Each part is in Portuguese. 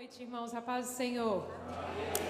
noite, irmãos, a paz do Senhor.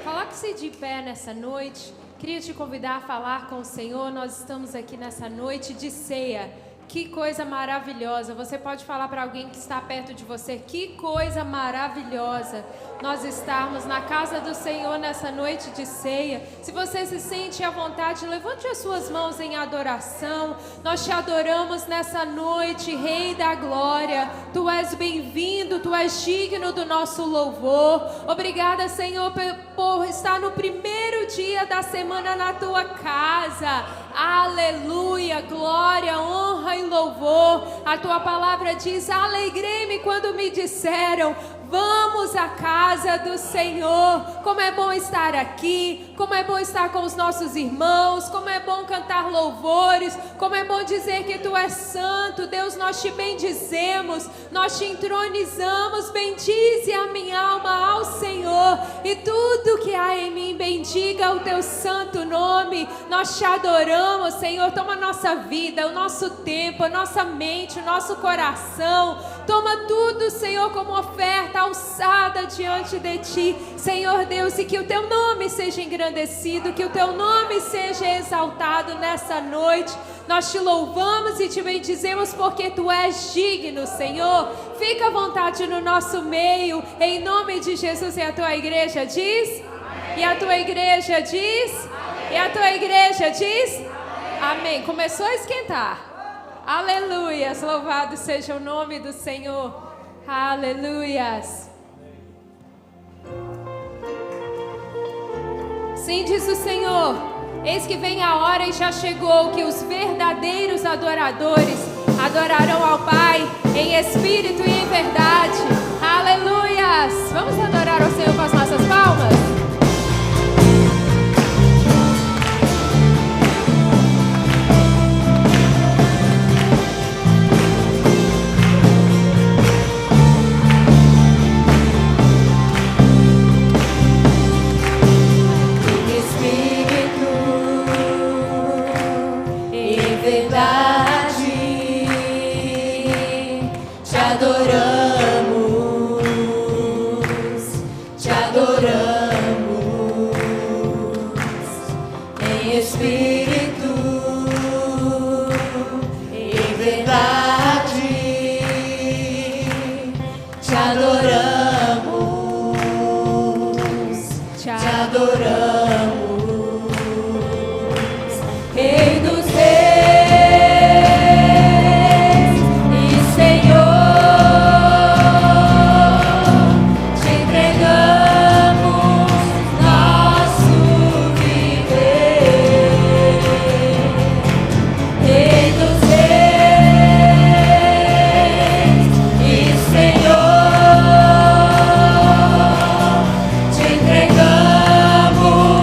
Coloque-se de pé nessa noite. Queria te convidar a falar com o Senhor. Nós estamos aqui nessa noite de ceia. Que coisa maravilhosa. Você pode falar para alguém que está perto de você: que coisa maravilhosa nós estarmos na casa do Senhor nessa noite de ceia. Se você se sente à vontade, levante as suas mãos em adoração. Nós te adoramos nessa noite, Rei da Glória. Tu és bem-vindo, tu és digno do nosso louvor. Obrigada, Senhor, por estar no primeiro dia da semana na tua casa. Aleluia, glória, honra e louvor. A tua palavra diz: alegrei-me quando me disseram: vamos à casa do Senhor. Como é bom estar aqui, como é bom estar com os nossos irmãos, como é bom cantar louvores, como é bom dizer que tu és santo. Deus, nós te bendizemos, nós te entronizamos. Bendize a minha alma ao Senhor, e tudo que há em mim bendiga o teu santo nome. Nós te adoramos, Senhor. Toma a nossa vida, o nosso tempo, a nossa mente, o nosso coração. Toma tudo, Senhor, como oferta alçada diante de Ti, Senhor Deus, e que o Teu nome seja engrandecido, que o Teu nome seja exaltado nessa noite. Nós Te louvamos e Te bendizemos porque Tu és digno, Senhor. Fica à vontade no nosso meio, em nome de Jesus. E a Tua igreja diz? Amém. E a Tua igreja diz? Amém. E a Tua igreja diz? Amém. Amém. Começou a esquentar. Aleluias, louvado seja o nome do Senhor. Aleluias. Sim, diz o Senhor: eis que vem a hora e já chegou, que os verdadeiros adoradores adorarão ao Pai em espírito e em verdade. Aleluias. Vamos adorar ao Senhor com as nossas palmas? Entregamos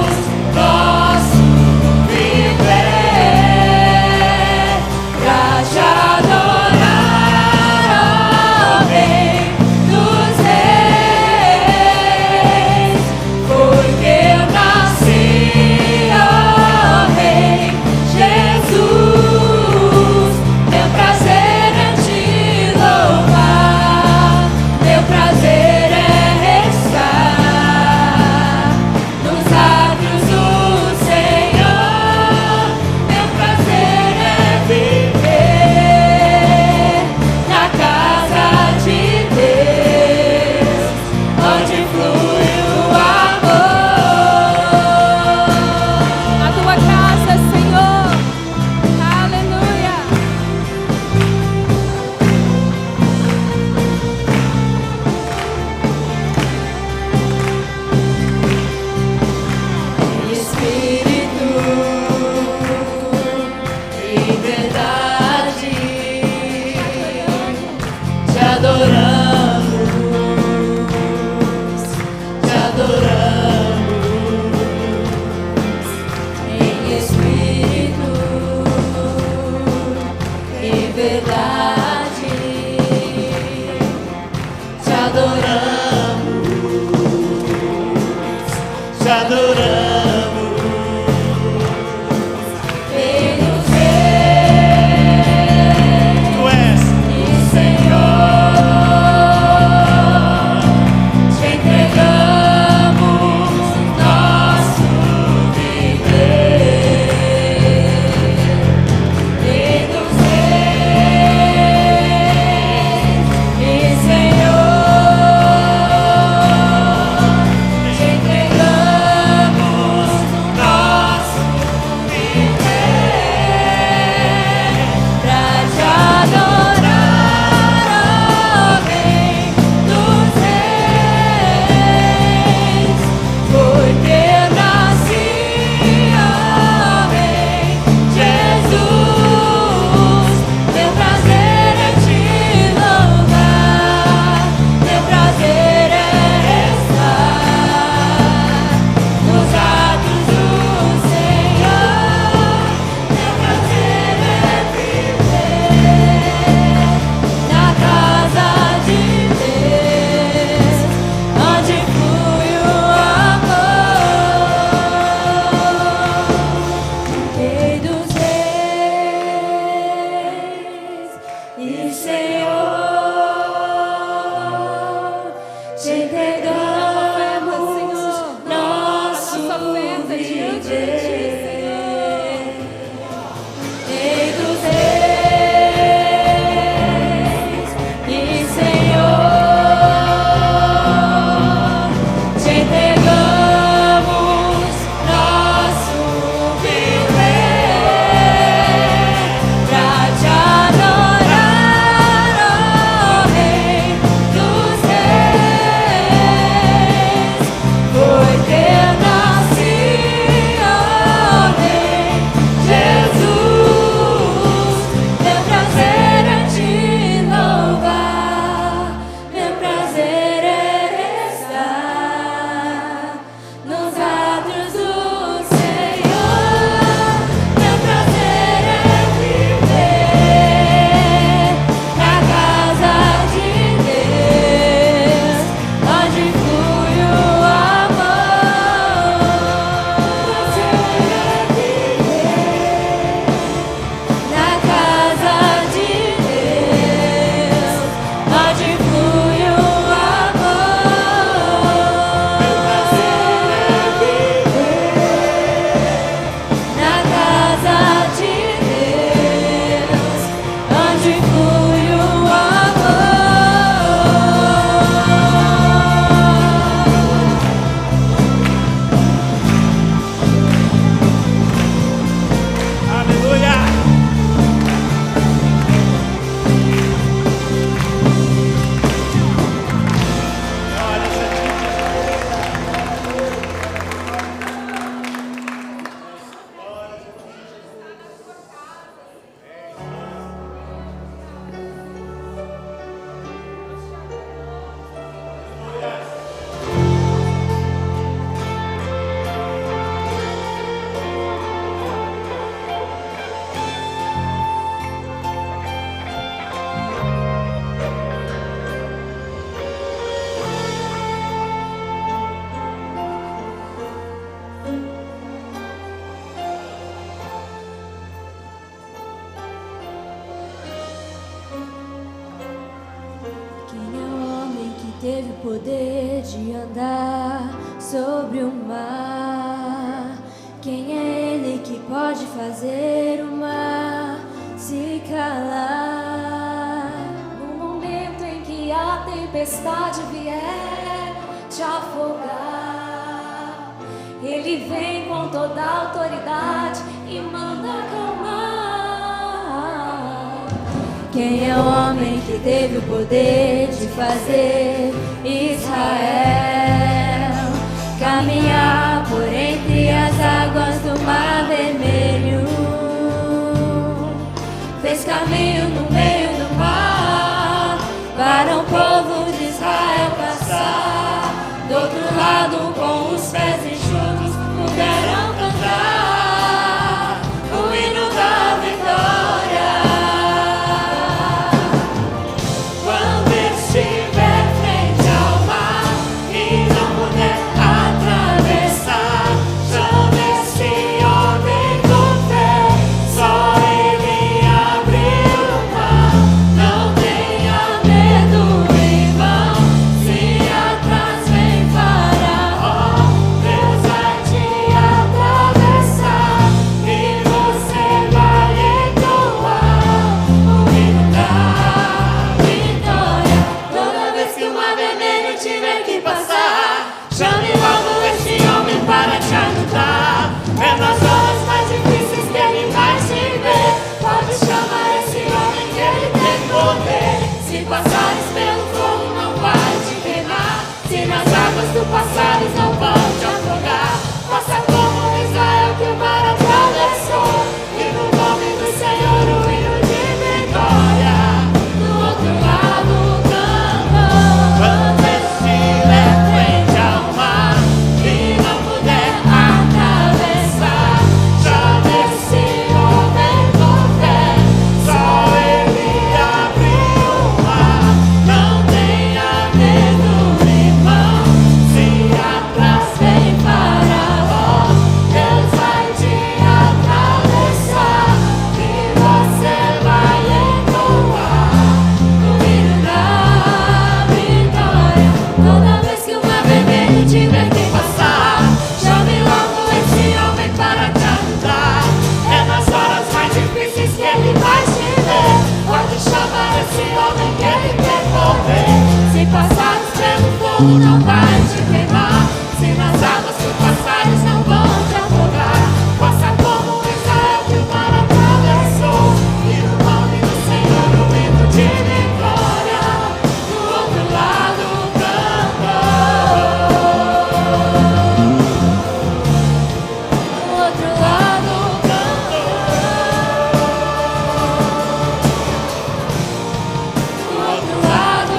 te entregamos nossa oferta diante de ti. Rei dos reis e Senhor, te entregamos nosso viver pra te adorar, ó Rei dos reis. Foi teu nascido, ó Rei Jesus. Meu prazer é te louvar, meu prazer é estar nos atos do Senhor. Meu prazer é viver na casa de Deus, onde flui o amor. Prazer é viver na casa de Deus, onde flui o amor. Meu prazer é viver na casa de Deus, onde flui o Aleluia! Glória a Quem é o homem que teve o poder de andar sobre o mar? Quem é ele que pode fazer o mar se calar? No momento em que a tempestade vier te afogar, ele vem com toda a autoridade e manda acalmar. Quem é o homem que teve o poder de fazer Israel caminhar por entre as águas do Mar Vermelho? Fez caminho no meio do mar para o povo de Israel passar. Do outro lado, com os pés enxutos, puderam cantar o hino da vitória. Quando estiver frente ao mar e não puder atravessar, chame esse homem com fé, só ele abriu o mar. Não tenha medo, irmão, se atrás vem Faraó, Deus vai te atravessar e você vai entoar o hino da vitória. Toda vez que o Mar Vermelho tiver que passar, chame logo esse homem para te ajudar. É nas horas mais difíceis que ele vai te ver. Pode chamar esse homem que ele tem poder. Se passares pelo fogo não vai te queimar, se nas águas do passado não vão te afogar. Faça como Israel que o mar atravessou, e no nome do Senhor o hino de vitória. Do outro lado cantou. Quando estiver frente ao mar e não puder atravessar, chame esse homem com fé, só ele abriu o mar. Não tenha medo, irmão, se atrás fogo não vai te queimar. Se nas águas tu passares, não vão te afogar. Faça como Israel que o mar atravessou, e no nome do Senhor o hino de vitória. Do outro lado cantou. Do outro lado cantou. Do outro lado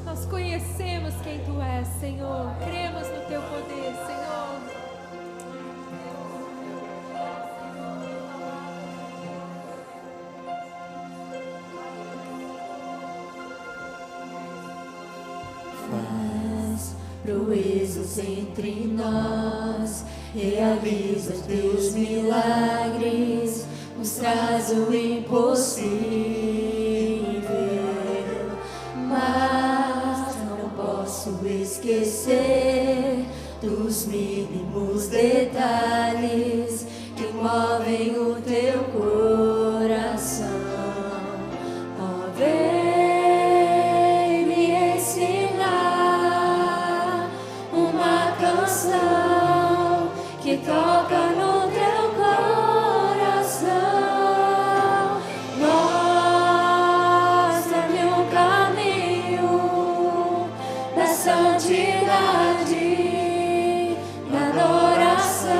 Nós conhecemos quem Tu és, Senhor. Cremos no Teu poder, Senhor. Faz proezas entre nós, realiza teus milagres, nos traz o impossível, mas não posso esquecer dos mínimos detalhes que movem o teu coração. Ó, vem me ensinar uma canção que toca no teu coração. Mostra-me um caminho da santidade, da adoração.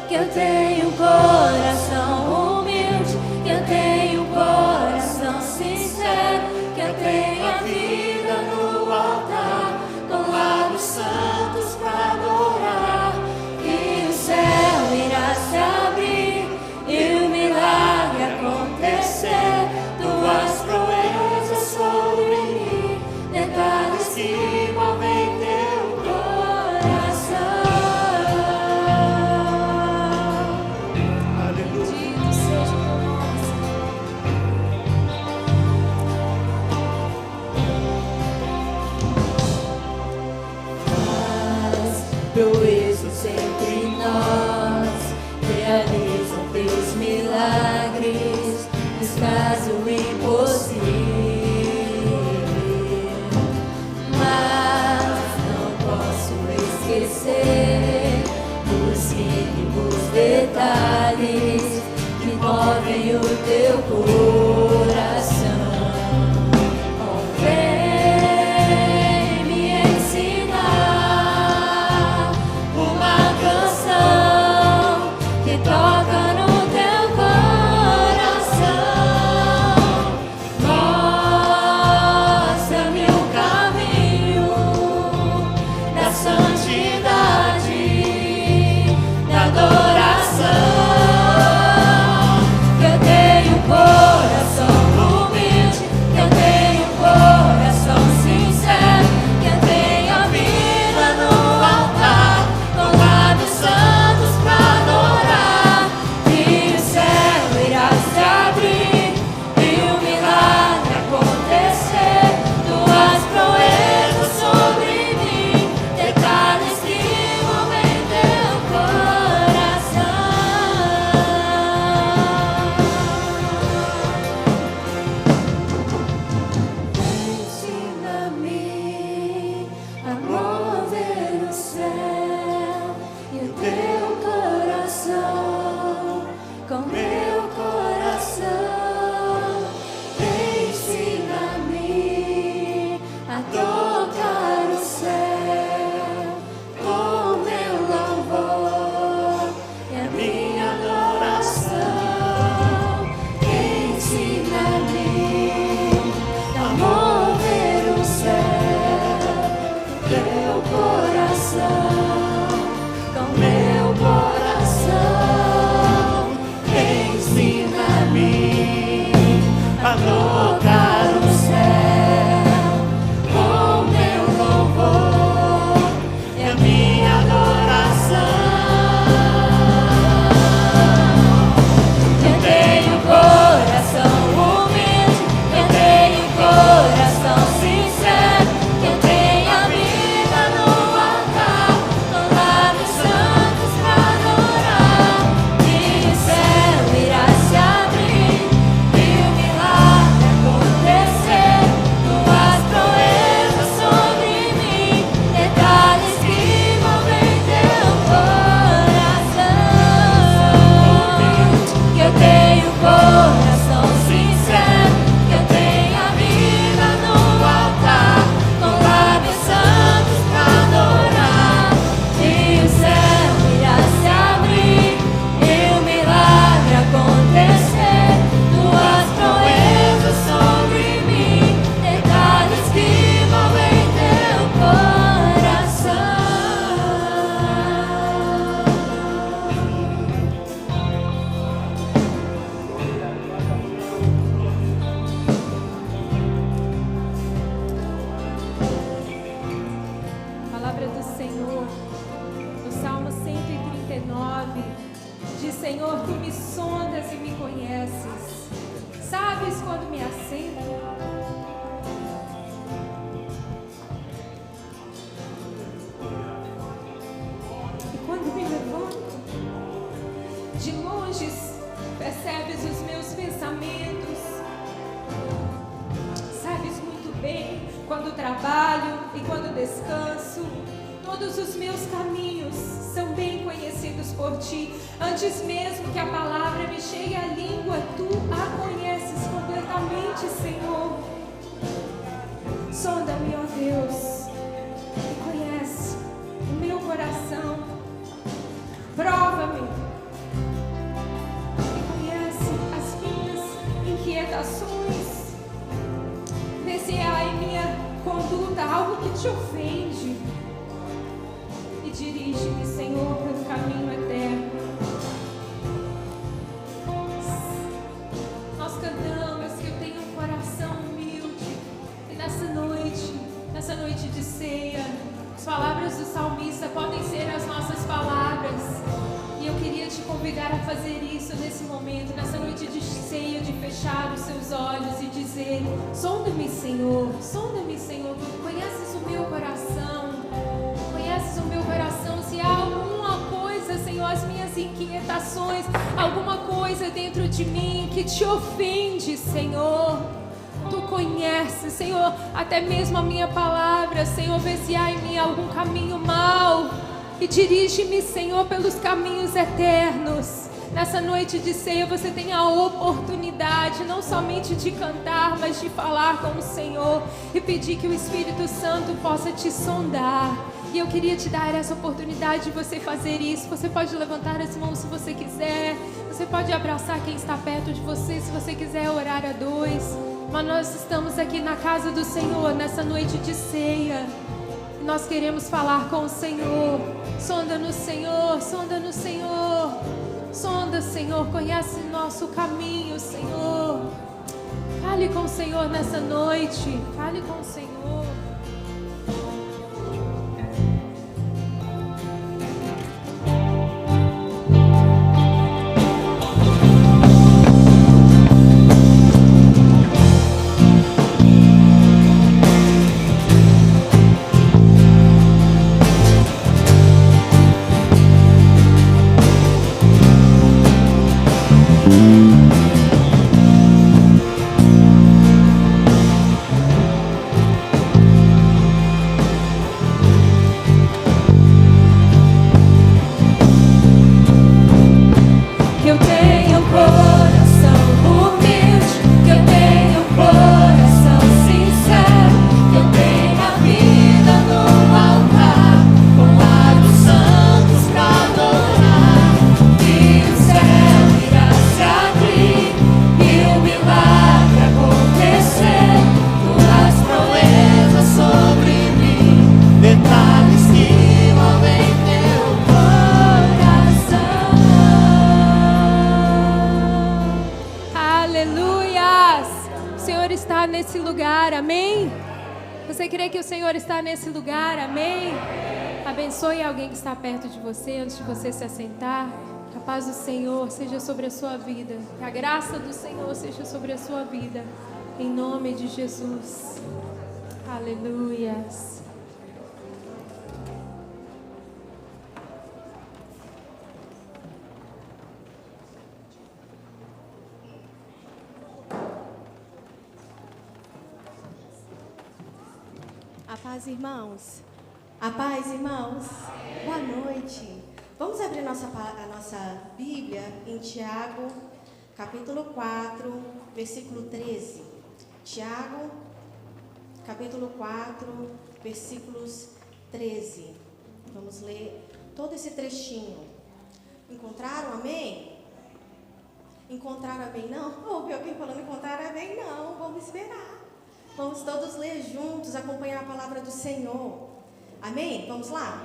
Que eu tenho um coração humilde, que eu tenho um coração sincero, que eu tenho a vida no altar, com lábios santos para adorar. Que o céu irá se abrir e o milagre acontecer. Tuas proezas sobre mim, detalhes que movem teu coração. Aleluia. Bendito seja o Teu nome, Senhor. Faz proezas entre nós, realiza teus milagres, nos traz o impossível. Mas não posso esquecer dos mínimos detalhes que movem o teu coração. Oh, vem me ensinar uma canção que toca no teu coração. Senhor, tu me sondas e me conheces. Sabes quando me assento? E quando me levanto? De longe percebes os meus pensamentos. Sabes muito bem quando trabalho e quando descanso. Todos os meus caminhos são bem conhecidos por ti. Antes mesmo que a palavra me chegue à língua, tu a conheces completamente, Senhor. Sonda-me, ó Deus, e conhece o meu coração. Prova-me e conhece as minhas inquietações. Vê se há em minha conduta algo que te ofende. Dirige-me, Senhor, pelo caminho eterno. Nós cantamos que eu tenho um coração humilde. E nessa noite de ceia, as palavras do salmista podem ser as nossas palavras. E eu queria te convidar a fazer isso nesse momento, nessa noite de ceia, de fechar os seus olhos e dizer: sonda-me, Senhor, tu conheces o meu coração. Conheces o meu coração. Se há alguma coisa, Senhor, as minhas inquietações, alguma coisa dentro de mim que te ofende, Senhor, tu conheces, Senhor, até mesmo a minha palavra, Senhor. Vê se há em mim algum caminho mau e dirige-me, Senhor, pelos caminhos eternos. Nessa noite de ceia você tem a oportunidade não somente de cantar, mas de falar com o Senhor e pedir que o Espírito Santo possa te sondar. E eu queria te dar essa oportunidade de você fazer isso. Você pode levantar as mãos se você quiser. Você pode abraçar quem está perto de você, se você quiser orar a dois. Mas nós estamos aqui na casa do Senhor nessa noite de ceia. E nós queremos falar com o Senhor. Sonda-nos, Senhor, sonda-nos, Senhor. Sonda, Senhor, conhece nosso caminho, Senhor. Fale com o Senhor nessa noite. Fale com o Senhor. Nesse lugar, amém? Abençoe alguém que está perto de você antes de você se assentar. Que a paz do Senhor seja sobre a sua vida. Que a graça do Senhor seja sobre a sua vida. Em nome de Jesus. Aleluias. A paz, irmãos. A paz, irmãos. Boa noite. Vamos abrir a nossa Bíblia em Tiago, capítulo 4, versículo 13. Tiago, capítulo 4, versículos 13. Vamos ler todo esse trechinho. Encontraram? Amém? Encontraram? Amém? Não? Ouvi alguém falando encontraram? Amém? Não. Vamos esperar. Vamos todos ler juntos, acompanhar a palavra do Senhor. Amém? Vamos lá?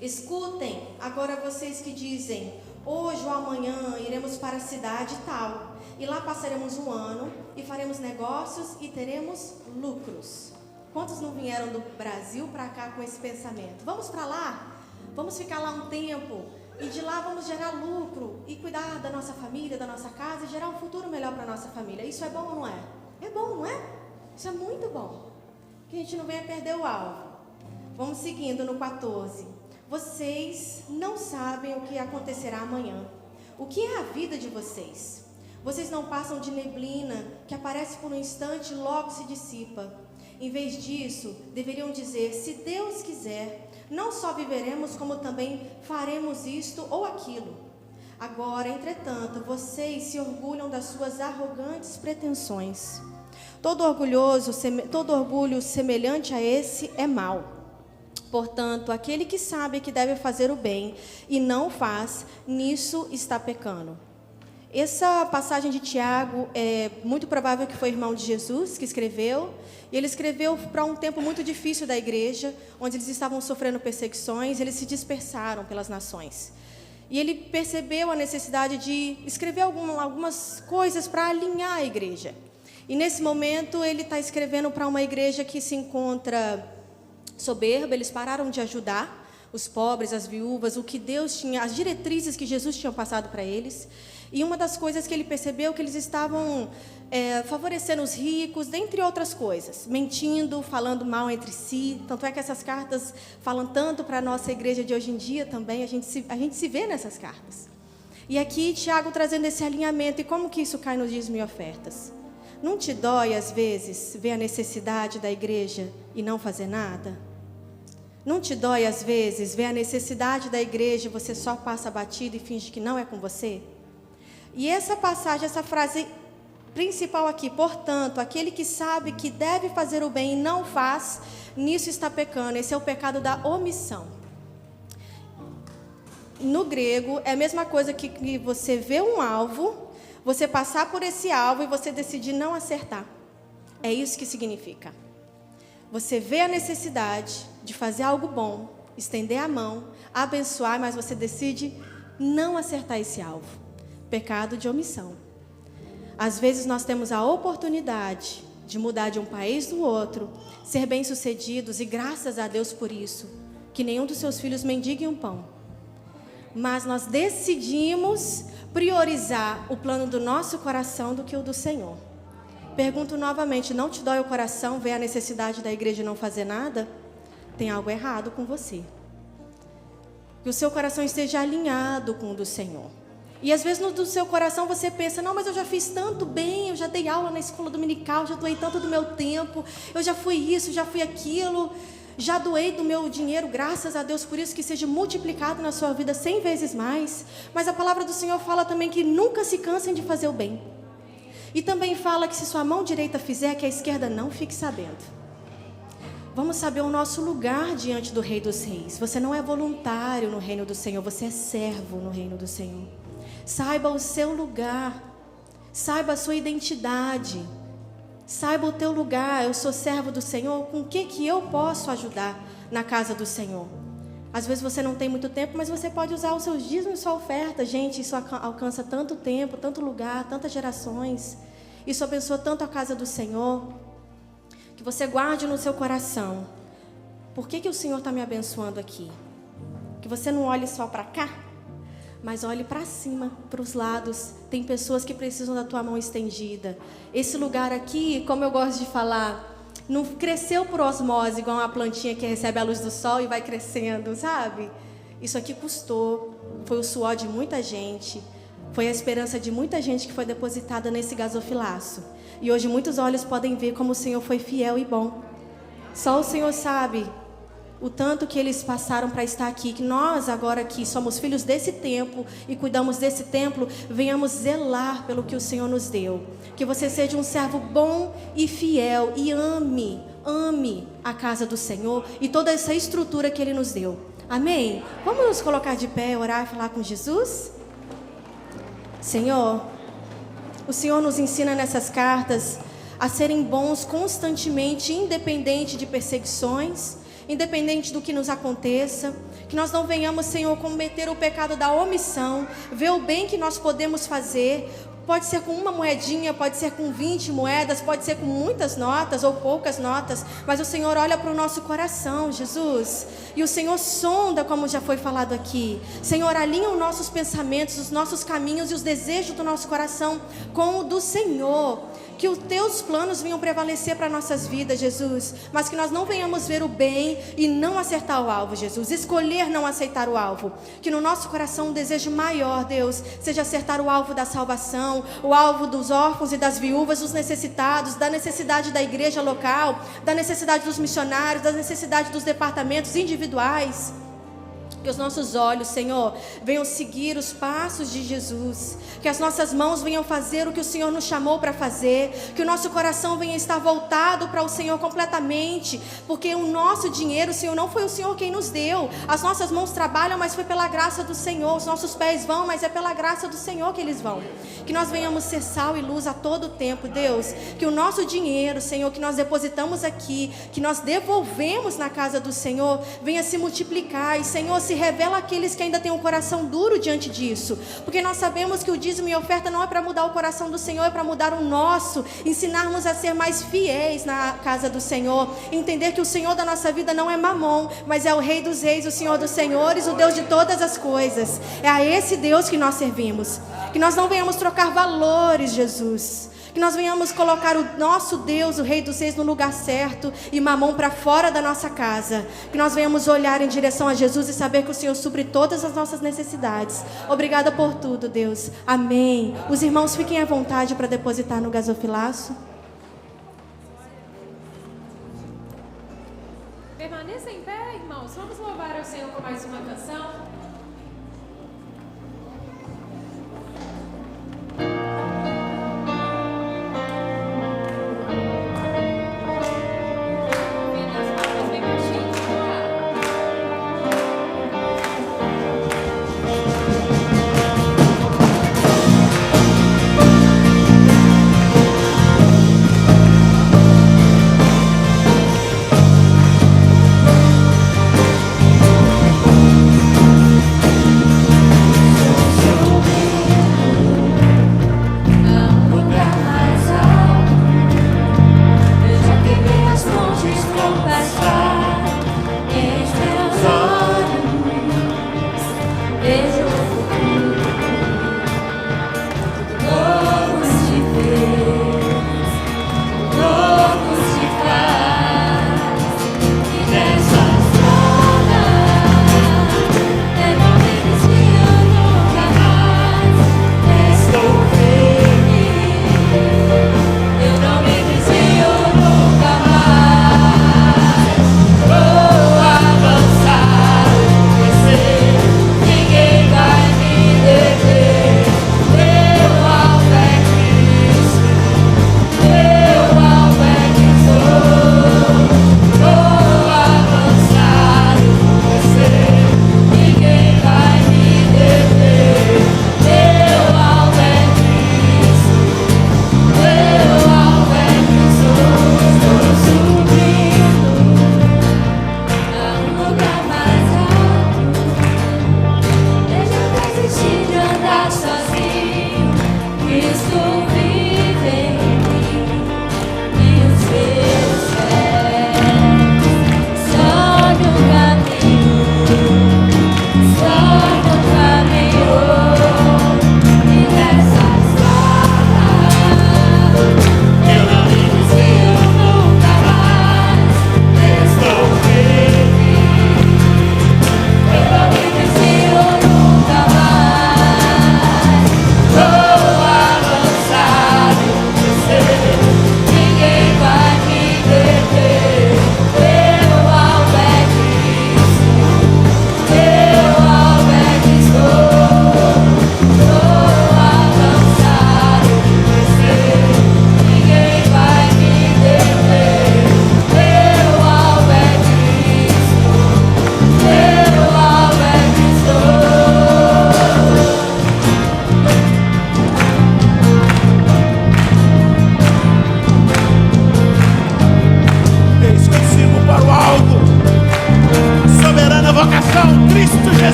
Escutem agora vocês que dizem: hoje ou amanhã iremos para a cidade tal, e lá passaremos um ano, e faremos negócios e teremos lucros. Quantos não vieram do Brasil para cá com esse pensamento? Vamos para lá? Vamos ficar lá um tempo, E de lá vamos gerar lucro e cuidar da nossa família, da nossa casa e gerar um futuro melhor para a nossa família. Isso é bom ou não é? É bom, não é? Isso é muito bom. Que a gente não venha perder o alvo. Vamos seguindo no 14. Vocês não sabem o que acontecerá amanhã. O que é a vida de vocês? Vocês não passam de neblina que aparece por um instante e logo se dissipa. Em vez disso, deveriam dizer: se Deus quiser, não só viveremos, como também faremos isto ou aquilo. Agora, entretanto, vocês se orgulham das suas arrogantes pretensões. Todo orgulho semelhante a esse é mau. Portanto, aquele que sabe que deve fazer o bem e não o faz, nisso está pecando. Essa passagem de Tiago é muito provável que foi o irmão de Jesus que escreveu. E ele escreveu para um tempo muito difícil da igreja, onde eles estavam sofrendo perseguições, eles se dispersaram pelas nações. E ele percebeu a necessidade de escrever algumas coisas para alinhar a igreja. E nesse momento ele está escrevendo para uma igreja que se encontra soberba. Eles pararam de ajudar os pobres, as viúvas, o que Deus tinha, as diretrizes que Jesus tinha passado para eles. E uma das coisas que ele percebeu que eles estavam favorecendo os ricos, dentre outras coisas, mentindo, falando mal entre si. Tanto é que essas cartas falam tanto para a nossa igreja de hoje em dia também, a gente se vê nessas cartas. E aqui Tiago trazendo esse alinhamento, e como que isso cai nos dízimo e ofertas? Não te dói, às vezes, ver a necessidade da igreja e não fazer nada? Não te dói, às vezes, ver a necessidade da igreja e você só passa batido e finge que não é com você? E essa passagem, essa frase principal aqui: portanto, aquele que sabe que deve fazer o bem e não faz, nisso está pecando. Esse é o pecado da omissão. No grego, é a mesma coisa que você vê um alvo, você passar por esse alvo e você decidir não acertar. É isso que significa. Você vê a necessidade de fazer algo bom, estender a mão, abençoar, mas você decide não acertar esse alvo. Pecado de omissão. Às vezes nós temos a oportunidade de mudar de um país do outro, ser bem-sucedidos, e graças a Deus por isso, que nenhum dos seus filhos mendigue um pão. Mas nós decidimos priorizar o plano do nosso coração do que o do Senhor. Pergunto novamente: não te dói o coração ver a necessidade da igreja não fazer nada? Tem algo errado com você. Que o seu coração esteja alinhado com o do Senhor. E às vezes no do seu coração você pensa: não, mas eu já fiz tanto bem, eu já dei aula na escola dominical, já doei tanto do meu tempo, eu já fui isso, já fui aquilo, já doei do meu dinheiro, graças a Deus por isso, que seja multiplicado na sua vida 100 vezes mais. Mas a palavra do Senhor fala também que nunca se cansem de fazer o bem. E também fala que se sua mão direita fizer, que a esquerda não fique sabendo. Vamos saber o nosso lugar diante do Rei dos Reis. Você não é voluntário no reino do Senhor, você é servo no reino do Senhor. Saiba o seu lugar, saiba a sua identidade, saiba o teu lugar. Eu sou servo do Senhor, com o que eu posso ajudar na casa do Senhor? Às vezes você não tem muito tempo, mas você pode usar os seus dízimos e sua oferta. Gente, isso alcança tanto tempo, tanto lugar, tantas gerações. Isso abençoa tanto a casa do Senhor. Que você guarde no seu coração: por que o Senhor está me abençoando aqui? Que você não olhe só para cá, mas olhe para cima, para os lados. Tem pessoas que precisam da tua mão estendida. Esse lugar aqui, como eu gosto de falar, não cresceu por osmose, igual uma plantinha que recebe a luz do sol e vai crescendo, sabe? Isso aqui custou, foi o suor de muita gente, foi a esperança de muita gente que foi depositada nesse gasofilaço. E hoje muitos olhos podem ver como o Senhor foi fiel e bom. Só o Senhor sabe o tanto que eles passaram para estar aqui, que nós agora que somos filhos desse templo e cuidamos desse templo, venhamos zelar pelo que o Senhor nos deu. Que você seja um servo bom e fiel e ame a casa do Senhor e toda essa estrutura que Ele nos deu. Amém? Vamos nos colocar de pé, orar e falar com Jesus? Senhor, o Senhor nos ensina nessas cartas a serem bons constantemente, independente de perseguições, independente do que nos aconteça, que nós não venhamos, Senhor, cometer o pecado da omissão, ver o bem que nós podemos fazer, Pode ser com uma moedinha, pode ser com 20 moedas, pode ser com muitas notas ou poucas notas, mas o Senhor olha para o nosso coração, Jesus. E o Senhor sonda, como já foi falado aqui. Senhor, alinha os nossos pensamentos, os nossos caminhos e os desejos do nosso coração com o do Senhor. Que os teus planos venham prevalecer para nossas vidas, Jesus. Mas que nós não venhamos ver o bem e não acertar o alvo, Jesus. Escolher não aceitar o alvo. Que no nosso coração um desejo maior, Deus, seja acertar o alvo da salvação, o alvo dos órfãos e das viúvas, dos necessitados, da necessidade da igreja local, da necessidade dos missionários, da necessidade dos departamentos individuais. Que os nossos olhos, Senhor, venham seguir os passos de Jesus. Que as nossas mãos venham fazer o que o Senhor nos chamou para fazer. Que o nosso coração venha estar voltado para o Senhor completamente. Porque o nosso dinheiro, Senhor, não foi o Senhor quem nos deu. As nossas mãos trabalham, mas foi pela graça do Senhor. Os nossos pés vão, mas é pela graça do Senhor que eles vão. Que nós venhamos ser sal e luz a todo tempo, Deus. Que o nosso dinheiro, Senhor, que nós depositamos aqui, que nós devolvemos na casa do Senhor, venha se multiplicar. E, Senhor, se revela aqueles que ainda têm um coração duro diante disso, porque nós sabemos que o dízimo e a oferta não é para mudar o coração do Senhor, é para mudar o nosso, ensinarmos a ser mais fiéis na casa do Senhor, entender que o Senhor da nossa vida não é Mamon, mas é o Rei dos Reis, o Senhor dos Senhores, o Deus de todas as coisas. É a esse Deus que nós servimos. Que nós não venhamos trocar valores, Jesus. Que nós venhamos colocar o nosso Deus, o Rei dos Reis, no lugar certo e Mamon para fora da nossa casa. Que nós venhamos olhar em direção a Jesus e saber que o Senhor supre todas as nossas necessidades. Obrigada por tudo, Deus. Amém. Os irmãos fiquem à vontade para depositar no gasofilaço. Permaneça em pé, irmãos. Vamos louvar ao Senhor com mais uma canção.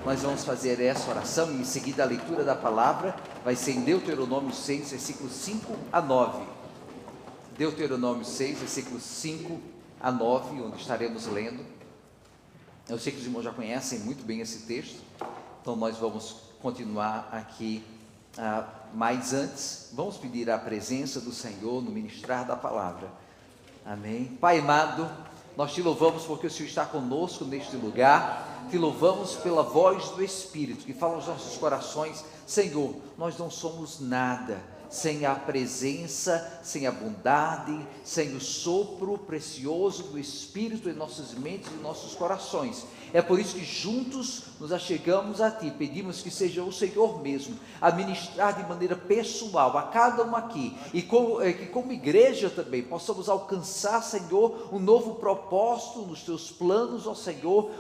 nós vamos fazer essa oração e em seguida a leitura da palavra vai ser em Deuteronômio 6, versículos 5 a 9. Deuteronômio 6, versículos 5 a 9, onde estaremos lendo. Eu sei que os irmãos já conhecem muito bem esse texto, então nós vamos continuar aqui, mas antes, vamos pedir a presença do Senhor no ministrar da palavra. Amém. Pai amado, nós te louvamos porque o Senhor está conosco neste lugar, te louvamos pela voz do Espírito que fala aos nossos corações. Senhor, nós não somos nada sem a presença, sem a bondade, sem o sopro precioso do Espírito em nossas mentes e nossos corações. É por isso que juntos nos achegamos a Ti, pedimos que seja o Senhor mesmo a ministrar de maneira pessoal a cada um aqui, e que como igreja também possamos alcançar, Senhor, um novo propósito nos Teus planos, ó Senhor,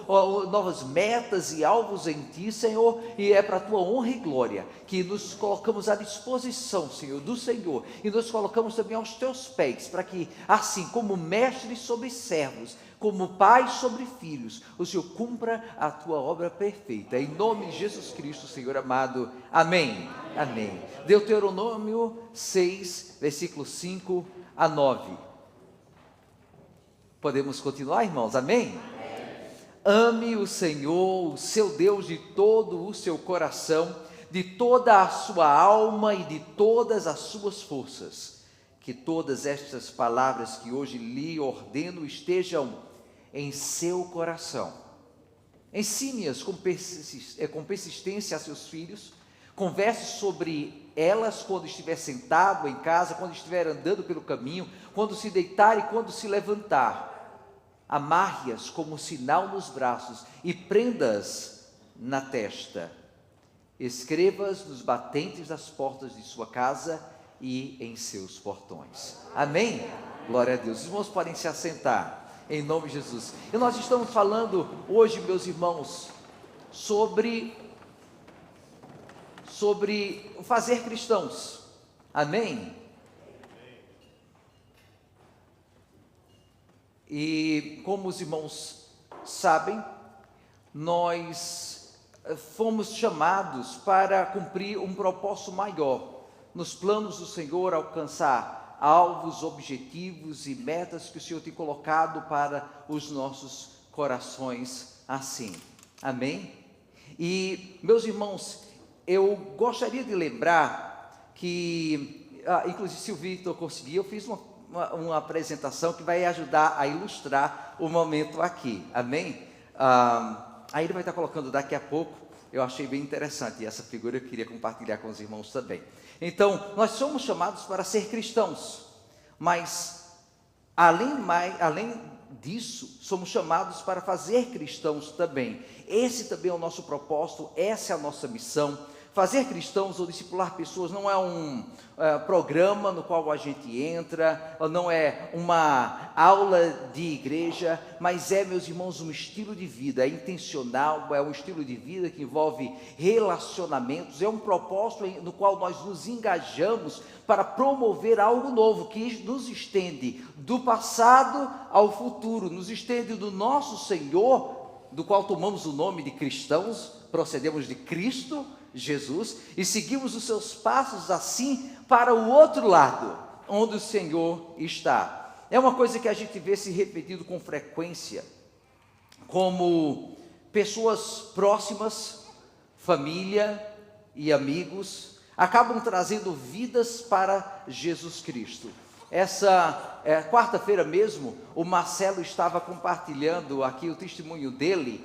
novas metas e alvos em Ti, Senhor, e é para a Tua honra e glória que nos colocamos à disposição, Senhor, do Senhor, e nos colocamos também aos Teus pés, para que assim como mestres sobre servos, como pai sobre filhos, o Senhor cumpra a Tua obra perfeita, em nome de Jesus Cristo, Senhor amado, amém, amém. Deuteronômio 6, versículos 5 a 9, podemos continuar, irmãos, amém? Ame o Senhor, o seu Deus, de todo o seu coração, de toda a sua alma e de todas as suas forças. Que todas estas palavras que hoje lhe ordeno estejam em seu coração. Ensine-as com persistência a seus filhos. Converse sobre elas quando estiver sentado em casa, quando estiver andando pelo caminho, quando se deitar e quando se levantar. Amarre-as como sinal nos braços e prenda-as na testa. Escreva-as nos batentes das portas de sua casa e em seus portões. Amém? Glória a Deus. Os irmãos podem se assentar, em nome de Jesus. E nós estamos falando hoje, meus irmãos, sobre fazer cristãos. Amém? E como os irmãos sabem, nós fomos chamados para cumprir um propósito maior, nos planos do Senhor, alcançar alvos, objetivos e metas que o Senhor tem colocado para os nossos corações assim, amém? E, meus irmãos, eu gostaria de lembrar que, inclusive se o Victor conseguir, eu fiz uma apresentação que vai ajudar a ilustrar o momento aqui, amém? Aí ele vai estar colocando daqui a pouco. Eu achei bem interessante essa figura, eu queria compartilhar com os irmãos também. Então, nós somos chamados para ser cristãos, mas além disso, somos chamados para fazer cristãos também. Esse também é o nosso propósito, essa é a nossa missão. Fazer cristãos ou discipular pessoas não é um programa no qual a gente entra, não é uma aula de igreja, mas é, meus irmãos, um estilo de vida, é intencional, é um estilo de vida que envolve relacionamentos, é um propósito no qual nós nos engajamos para promover algo novo, que nos estende do passado ao futuro, nos estende do nosso Senhor, do qual tomamos o nome de cristãos, procedemos de Cristo Jesus e seguimos os seus passos assim para o outro lado, onde o Senhor está. É uma coisa que a gente vê se repetindo com frequência, como pessoas próximas, família e amigos, acabam trazendo vidas para Jesus Cristo. Essa quarta-feira mesmo, o Marcelo estava compartilhando aqui o testemunho dele,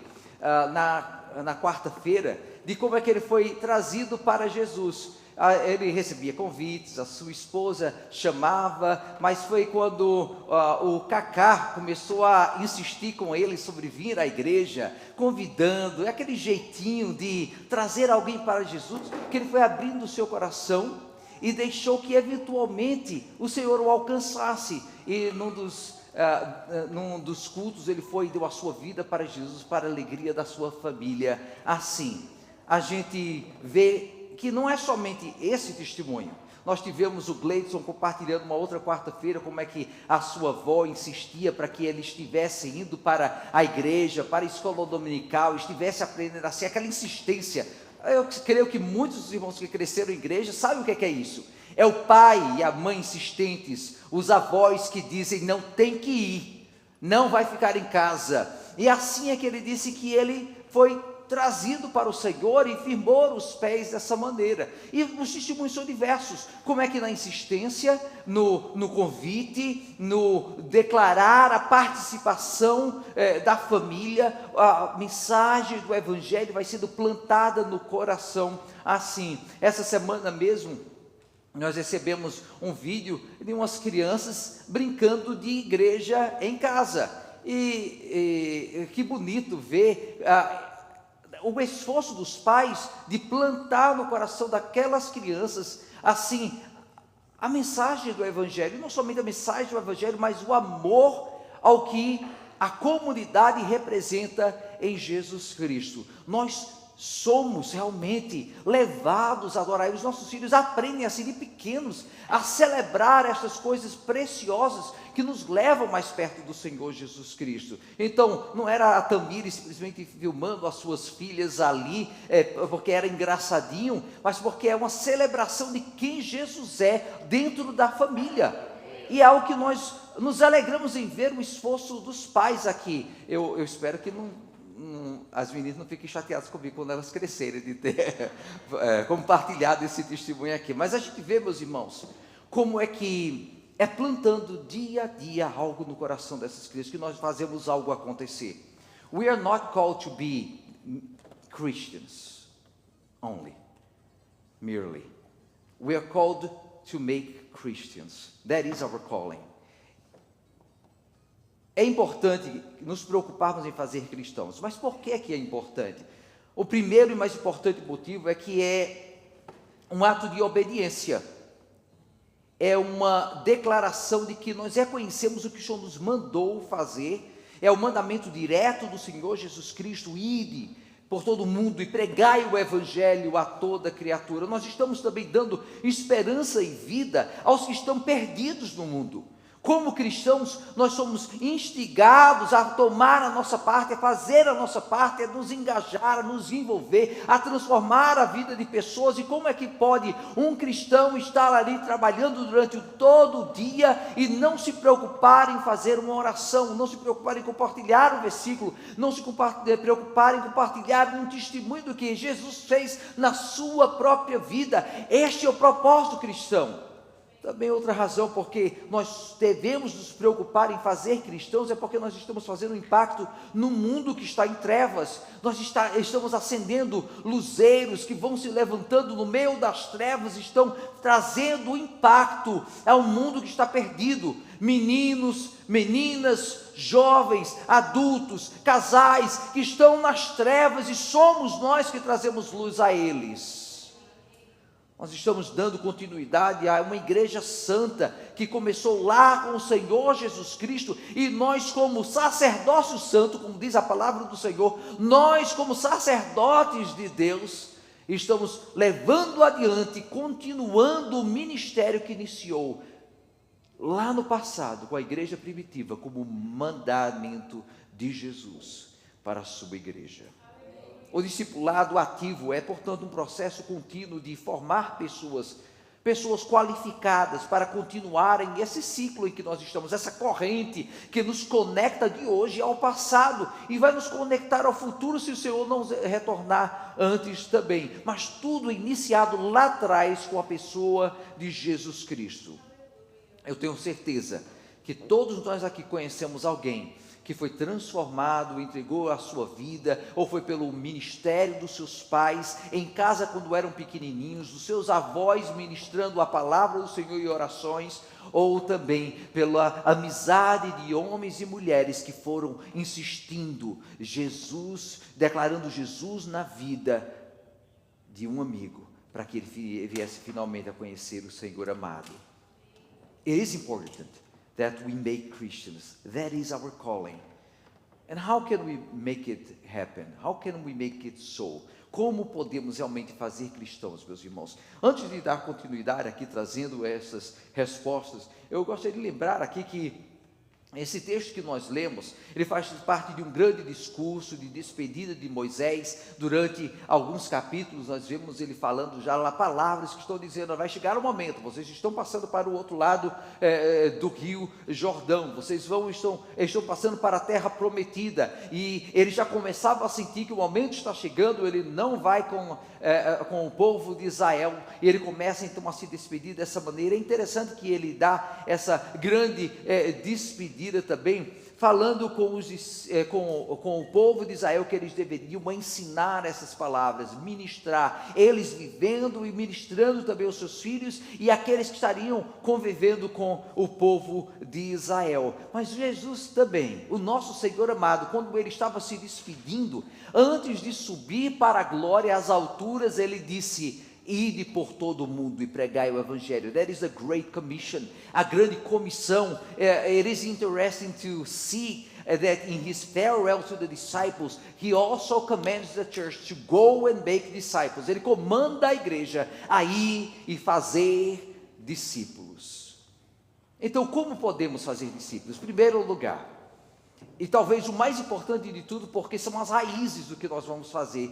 na quarta-feira, de como é que ele foi trazido para Jesus. Ele recebia convites, a sua esposa chamava, mas foi quando o Cacá começou a insistir com ele sobre vir à igreja, convidando, aquele jeitinho de trazer alguém para Jesus, que ele foi abrindo o seu coração e deixou que eventualmente o Senhor o alcançasse. E num dos cultos ele foi e deu a sua vida para Jesus, para a alegria da sua família. Assim, a gente vê que não é somente esse testemunho. Nós tivemos o Gleidson compartilhando uma outra quarta-feira como é que a sua avó insistia para que ele estivesse indo para a igreja, para a escola dominical, estivesse aprendendo assim, aquela insistência. Eu creio que muitos dos irmãos que cresceram em igreja sabem o que é isso. É o pai e a mãe insistentes, os avós que dizem não tem que ir, não vai ficar em casa. E assim é que ele disse que ele foi trazido para o Senhor e firmou os pés dessa maneira. E os testemunhos são diversos, como é que na insistência, no convite, no declarar a participação da família, a mensagem do Evangelho vai sendo plantada no coração assim. Essa semana mesmo, nós recebemos um vídeo de umas crianças brincando de igreja em casa, e que bonito ver o esforço dos pais de plantar no coração daquelas crianças, assim, a mensagem do Evangelho, não somente a mensagem do Evangelho, mas o amor ao que a comunidade representa em Jesus Cristo. Nós somos realmente levados a adorar, os nossos filhos aprendem assim de pequenos, a celebrar estas coisas preciosas, que nos levam mais perto do Senhor Jesus Cristo. Então, não era a Tamires simplesmente filmando as suas filhas ali, porque era engraçadinho, mas porque é uma celebração de quem Jesus é dentro da família, e é algo que nós nos alegramos em ver o esforço dos pais aqui. Eu espero que as meninas não fiquem chateadas comigo quando elas crescerem, de ter compartilhado esse testemunho aqui, mas a gente vê, meus irmãos, como é que é plantando dia a dia algo no coração dessas crianças, que nós fazemos algo acontecer. We are not called to be Christians only, merely. We are called to make Christians. That is our calling. É importante nos preocuparmos em fazer cristãos, mas por que é importante? O primeiro e mais importante motivo é que é um ato de obediência. É uma declaração de que nós reconhecemos o que o Senhor nos mandou fazer, é o mandamento direto do Senhor Jesus Cristo: ide por todo o mundo e pregai o Evangelho a toda criatura. Nós estamos também dando esperança e vida aos que estão perdidos no mundo. Como cristãos, nós somos instigados a tomar a nossa parte, a fazer a nossa parte, a nos engajar, a nos envolver, a transformar a vida de pessoas. E como é que pode um cristão estar ali trabalhando durante todo o dia e não se preocupar em fazer uma oração, não se preocupar em compartilhar um versículo, não se preocupar em compartilhar um testemunho do que Jesus fez na sua própria vida? Este é o propósito cristão. Também outra razão porque nós devemos nos preocupar em fazer cristãos é porque nós estamos fazendo um impacto no mundo que está em trevas. Nós estamos acendendo luzeiros que vão se levantando no meio das trevas, estão trazendo impacto ao mundo que está perdido. Meninos, meninas, jovens, adultos, casais que estão nas trevas, e somos nós que trazemos luz a eles. Nós estamos dando continuidade a uma igreja santa, que começou lá com o Senhor Jesus Cristo, e nós como sacerdócio santo, como diz a palavra do Senhor, nós como sacerdotes de Deus, estamos levando adiante, continuando o ministério que iniciou lá no passado, com a igreja primitiva, como mandamento de Jesus para a sua igreja. O discipulado ativo é, portanto, um processo contínuo de formar pessoas qualificadas para continuarem esse ciclo em que nós estamos, essa corrente que nos conecta de hoje ao passado e vai nos conectar ao futuro se o Senhor não retornar antes também, mas tudo iniciado lá atrás com a pessoa de Jesus Cristo. Eu tenho certeza que todos nós aqui conhecemos alguém que foi transformado, entregou a sua vida, ou foi pelo ministério dos seus pais, em casa quando eram pequenininhos, dos seus avós ministrando a palavra do Senhor em orações, ou também pela amizade de homens e mulheres que foram insistindo, Jesus, declarando Jesus na vida de um amigo, para que ele viesse finalmente a conhecer o Senhor amado. It is important that we make Christians. That is our calling. And how can we make it happen? How can we make it so? Como podemos realmente fazer cristãos, meus irmãos? Antes de dar continuidade aqui, trazendo essas respostas, eu gostaria de lembrar aqui que esse texto que nós lemos, ele faz parte de um grande discurso de despedida de Moisés. Durante alguns capítulos nós vemos ele falando já lá palavras que estão dizendo: vai chegar o momento, vocês estão passando para o outro lado do rio Jordão, vocês estão passando para a terra prometida, e ele já começava a sentir que o momento está chegando, ele não vai com o povo de Israel, e ele começa então a se despedir dessa maneira. É interessante que ele dá essa grande despedida também, falando com o povo de Israel que eles deveriam ensinar essas palavras, ministrar, eles vivendo e ministrando também os seus filhos e aqueles que estariam convivendo com o povo de Israel. Mas Jesus também, o nosso Senhor amado, quando ele estava se despedindo, antes de subir para a glória, às alturas, ele disse: ide por todo o mundo e pregai o Evangelho. That is a great commission, a grande comissão. It is interesting to see that in his farewell to the disciples, he also commands the church to go and make disciples. Ele comanda a igreja a ir e fazer discípulos. Então, como podemos fazer discípulos? Em primeiro lugar, e talvez o mais importante de tudo, porque são as raízes do que nós vamos fazer,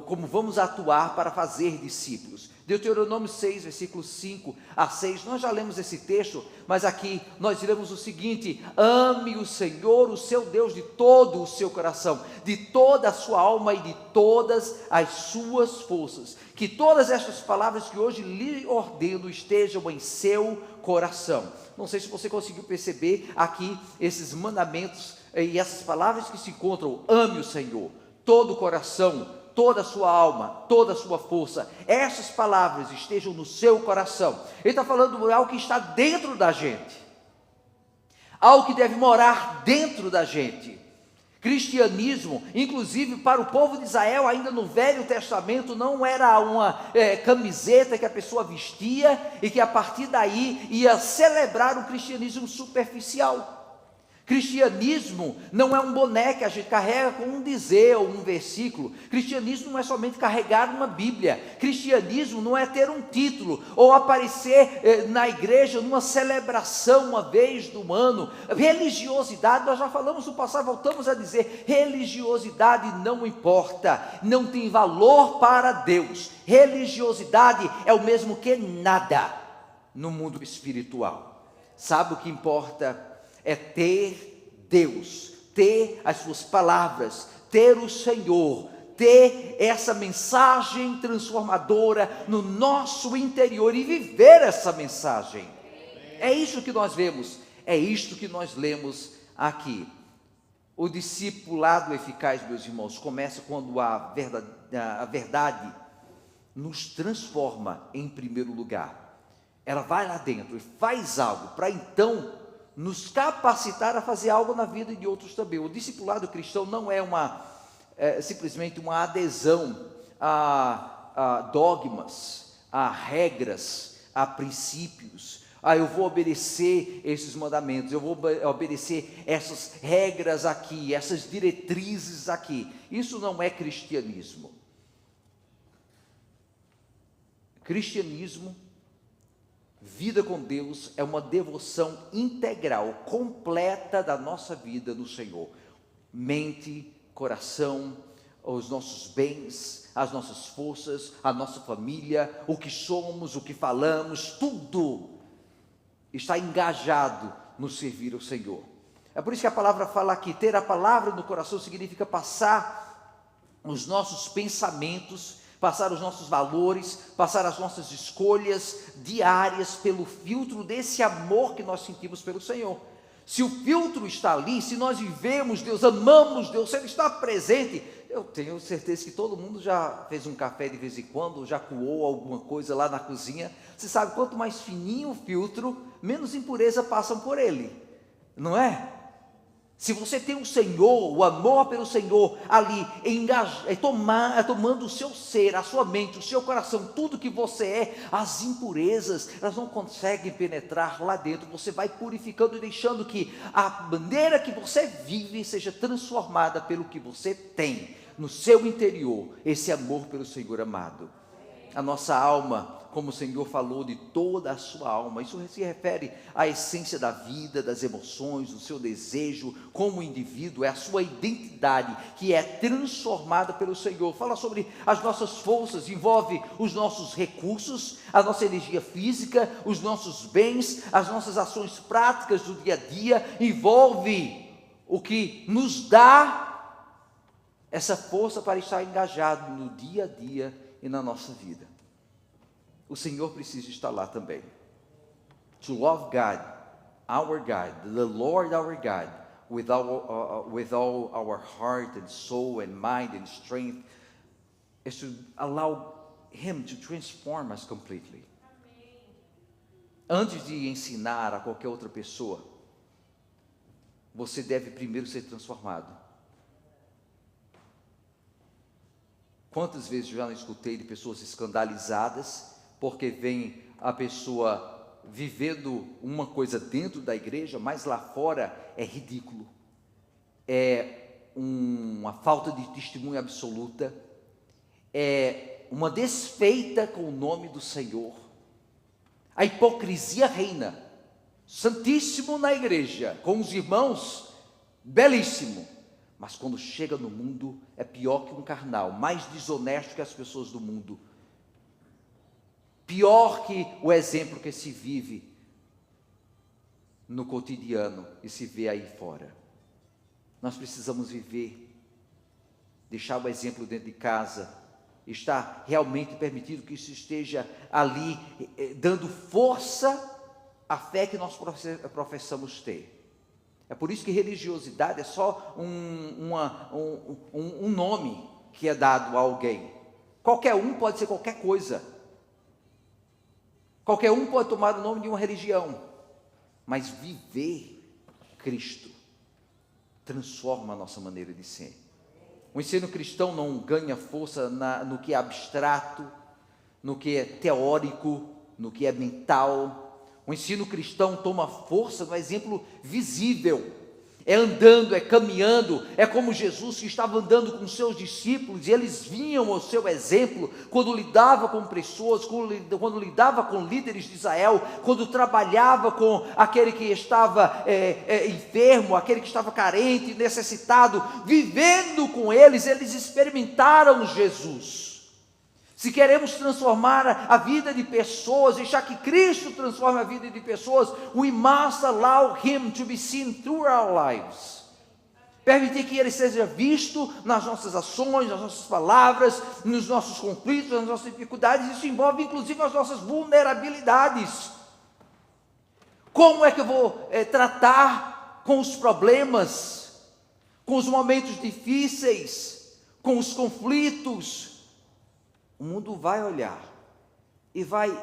como vamos atuar para fazer discípulos. Deuteronômio 6, versículos 5 a 6, nós já lemos esse texto, mas aqui nós diremos o seguinte: ame o Senhor, o seu Deus, de todo o seu coração, de toda a sua alma e de todas as suas forças. Que todas estas palavras que hoje lhe ordeno estejam em seu coração. Não sei se você conseguiu perceber aqui esses mandamentos e essas palavras que se encontram: ame o Senhor, todo o coração, toda a sua alma, toda a sua força. Essas palavras estejam no seu coração. Ele está falando de algo que está dentro da gente, algo que deve morar dentro da gente. Cristianismo, inclusive para o povo de Israel, ainda no Velho Testamento, não era uma camiseta que a pessoa vestia e que a partir daí ia celebrar o cristianismo superficial. Cristianismo não é um boné que a gente carrega com um dizer ou um versículo. Cristianismo não é somente carregar uma Bíblia. Cristianismo não é ter um título ou aparecer na igreja numa celebração uma vez no ano. Religiosidade, nós já falamos no passado, voltamos a dizer: religiosidade não importa, não tem valor para Deus. Religiosidade é o mesmo que nada no mundo espiritual. Sabe o que importa? É ter Deus, ter as suas palavras, ter o Senhor, ter essa mensagem transformadora no nosso interior e viver essa mensagem. É isso que nós vemos, é isto que nós lemos aqui. O discipulado eficaz, meus irmãos, começa quando a verdade nos transforma em primeiro lugar. Ela vai lá dentro e faz algo para então nos capacitar a fazer algo na vida de outros também. O discipulado cristão não é simplesmente uma adesão a dogmas, a regras, a princípios. Eu vou obedecer esses mandamentos, eu vou obedecer essas regras aqui, essas diretrizes aqui. Isso não é cristianismo. Cristianismo, vida com Deus, é uma devoção integral, completa da nossa vida no Senhor. Mente, coração, os nossos bens, as nossas forças, a nossa família, o que somos, o que falamos, tudo está engajado no servir ao Senhor. É por isso que a palavra fala aqui: ter a palavra no coração significa passar os nossos pensamentos, passar os nossos valores, passar as nossas escolhas diárias pelo filtro desse amor que nós sentimos pelo Senhor. Se o filtro está ali, se nós vivemos Deus, amamos Deus, se Ele está presente, eu tenho certeza que todo mundo já fez um café de vez em quando, já coou alguma coisa lá na cozinha. Você sabe, quanto mais fininho o filtro, menos impureza passam por ele, não é? Se você tem o Senhor, o amor pelo Senhor ali, tomando o seu ser, a sua mente, o seu coração, tudo que você é, as impurezas, elas não conseguem penetrar lá dentro. Você vai purificando e deixando que a maneira que você vive seja transformada pelo que você tem no seu interior, esse amor pelo Senhor amado. A nossa alma, como o Senhor falou, de toda a sua alma, isso se refere à essência da vida, das emoções, do seu desejo, como indivíduo, é a sua identidade, que é transformada pelo Senhor. Fala sobre as nossas forças, envolve os nossos recursos, a nossa energia física, os nossos bens, as nossas ações práticas do dia a dia, envolve o que nos dá essa força para estar engajado no dia a dia e na nossa vida. O Senhor precisa estar lá também. To love God, our God, the Lord our God, with all our heart and soul and mind and strength, is to allow Him to transform us completely. Antes de ensinar a qualquer outra pessoa, você deve primeiro ser transformado. Quantas vezes eu já não escutei de pessoas escandalizadas, porque vem a pessoa vivendo uma coisa dentro da igreja, mas lá fora é ridículo, é uma falta de testemunho absoluta, é uma desfeita com o nome do Senhor, a hipocrisia reina, santíssimo na igreja, com os irmãos, belíssimo, mas quando chega no mundo, é pior que um carnal, mais desonesto que as pessoas do mundo, pior que o exemplo que se vive no cotidiano e se vê aí fora. Nós precisamos viver, deixar o exemplo dentro de casa, estar realmente permitido que isso esteja ali, dando força à fé que nós professamos ter. É por isso que religiosidade é só um nome que é dado a alguém. Qualquer um pode ser qualquer coisa. Qualquer um pode tomar o nome de uma religião. Mas viver Cristo transforma a nossa maneira de ser. O ensino cristão não ganha força no que é abstrato, no que é teórico, no que é mental. O ensino cristão toma força no exemplo visível, é andando, é caminhando, é como Jesus que estava andando com seus discípulos, e eles vinham ao seu exemplo, quando lidava com pessoas, quando lidava com líderes de Israel, quando trabalhava com aquele que estava enfermo, aquele que estava carente, necessitado, vivendo com eles, eles experimentaram Jesus. Se queremos transformar a vida de pessoas, deixar que Cristo transforme a vida de pessoas, we must allow Him to be seen through our lives. Permitir que Ele seja visto nas nossas ações, nas nossas palavras, nos nossos conflitos, nas nossas dificuldades. Isso envolve inclusive as nossas vulnerabilidades. Como é que eu vou tratar com os problemas, com os momentos difíceis, com os conflitos? O mundo vai olhar e vai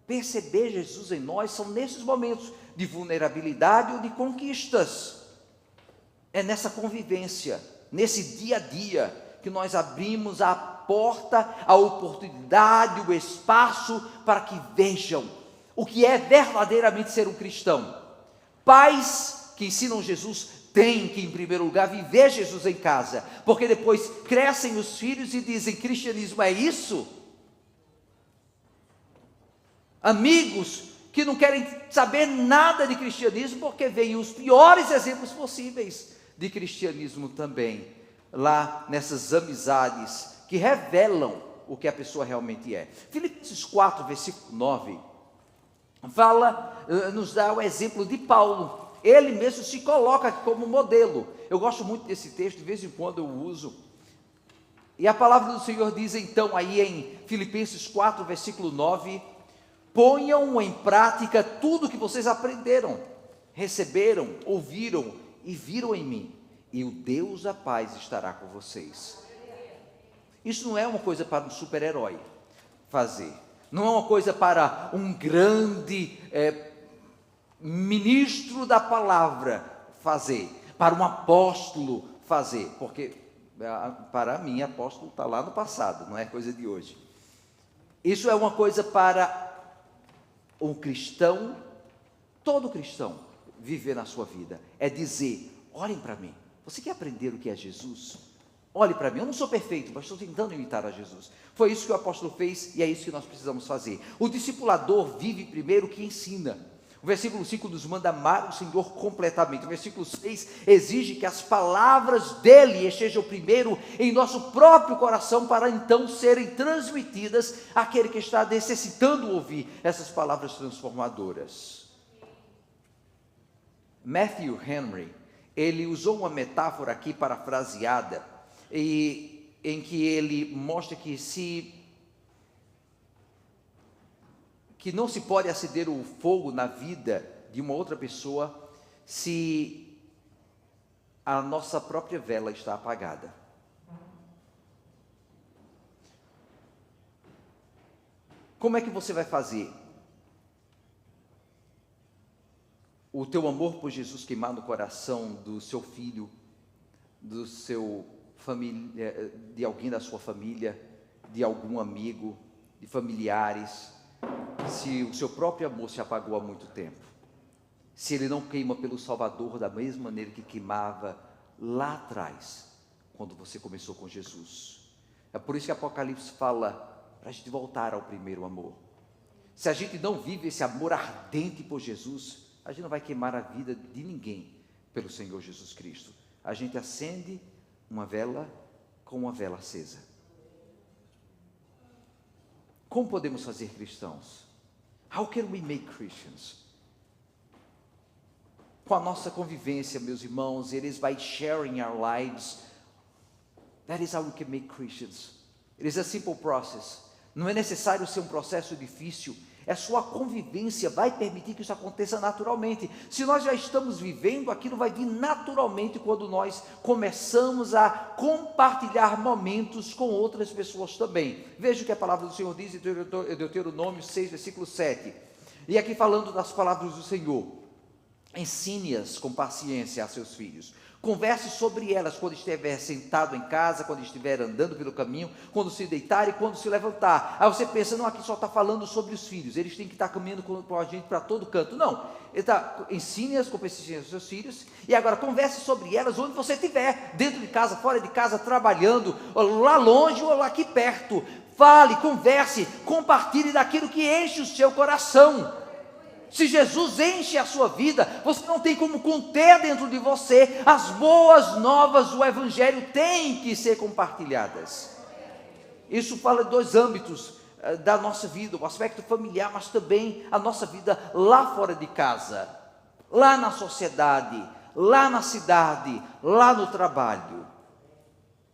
perceber Jesus em nós. São nesses momentos de vulnerabilidade ou de conquistas. É nessa convivência, nesse dia a dia, que nós abrimos a porta, a oportunidade, o espaço para que vejam o que é verdadeiramente ser um cristão. Pais que ensinam Jesus tem que, em primeiro lugar, viver Jesus em casa, porque depois crescem os filhos e dizem: cristianismo é isso? Amigos que não querem saber nada de cristianismo, porque veem os piores exemplos possíveis de cristianismo também, lá nessas amizades que revelam o que a pessoa realmente é. Filipenses 4, versículo 9, nos dá o exemplo de Paulo. Ele mesmo se coloca aqui como modelo. Eu gosto muito desse texto, de vez em quando eu uso. E a palavra do Senhor diz então aí em Filipenses 4, versículo 9: ponham em prática tudo que vocês aprenderam, receberam, ouviram e viram em mim, e o Deus da paz estará com vocês. Isso não é uma coisa para um super-herói fazer, não é uma coisa para um grande ministro da palavra fazer, para um apóstolo fazer, porque para mim apóstolo está lá no passado, não é coisa de hoje. Isso é uma coisa para um cristão, todo cristão, viver na sua vida, é dizer, olhem para mim, você quer aprender o que é Jesus? Olhe para mim, eu não sou perfeito, mas estou tentando imitar a Jesus. Foi isso que o apóstolo fez e é isso que nós precisamos fazer. O discipulador vive primeiro o que ensina. O versículo 5 nos manda amar o Senhor completamente. O versículo 6 exige que as palavras dele estejam primeiro em nosso próprio coração, para então serem transmitidas àquele que está necessitando ouvir essas palavras transformadoras. Matthew Henry, ele usou uma metáfora aqui parafraseada, em que ele mostra que não se pode acender o fogo na vida de uma outra pessoa se a nossa própria vela está apagada. Como é que você vai fazer o teu amor por Jesus queimar no coração do seu filho, do seu família, de alguém da sua família, de algum amigo, de familiares, se o seu próprio amor se apagou há muito tempo, se ele não queima pelo Salvador da mesma maneira que queimava lá atrás, quando você começou com Jesus? É por isso que Apocalipse fala para a gente voltar ao primeiro amor. Se a gente não vive esse amor ardente por Jesus, a gente não vai queimar a vida de ninguém pelo Senhor Jesus Cristo. A gente acende uma vela com uma vela acesa. Como podemos fazer cristãos? How can we make Christians? Com a nossa convivência, meus irmãos, it is by sharing our lives. That is how we can make Christians. It is a simple process. Não é necessário ser um processo difícil. A sua convivência vai permitir que isso aconteça naturalmente. Se nós já estamos vivendo, aquilo vai vir naturalmente quando nós começamos a compartilhar momentos com outras pessoas também. Veja o que a palavra do Senhor diz em Deuteronômio 6, versículo 7. E aqui falando das palavras do Senhor: ensine-as com paciência a seus filhos. Converse sobre elas quando estiver sentado em casa, quando estiver andando pelo caminho, quando se deitar e quando se levantar. Aí você pensa, não, aqui só está falando sobre os filhos, eles têm que estar caminhando com a gente para todo canto. Não, ensine-as com persistência aos seus filhos, e agora converse sobre elas onde você estiver, dentro de casa, fora de casa, trabalhando, lá longe ou lá aqui perto. Fale, converse, compartilhe daquilo que enche o seu coração. Se Jesus enche a sua vida, você não tem como conter dentro de você. As boas novas do Evangelho têm que ser compartilhadas. Isso fala de dois âmbitos da nossa vida: o aspecto familiar, mas também a nossa vida lá fora de casa, lá na sociedade, lá na cidade, lá no trabalho.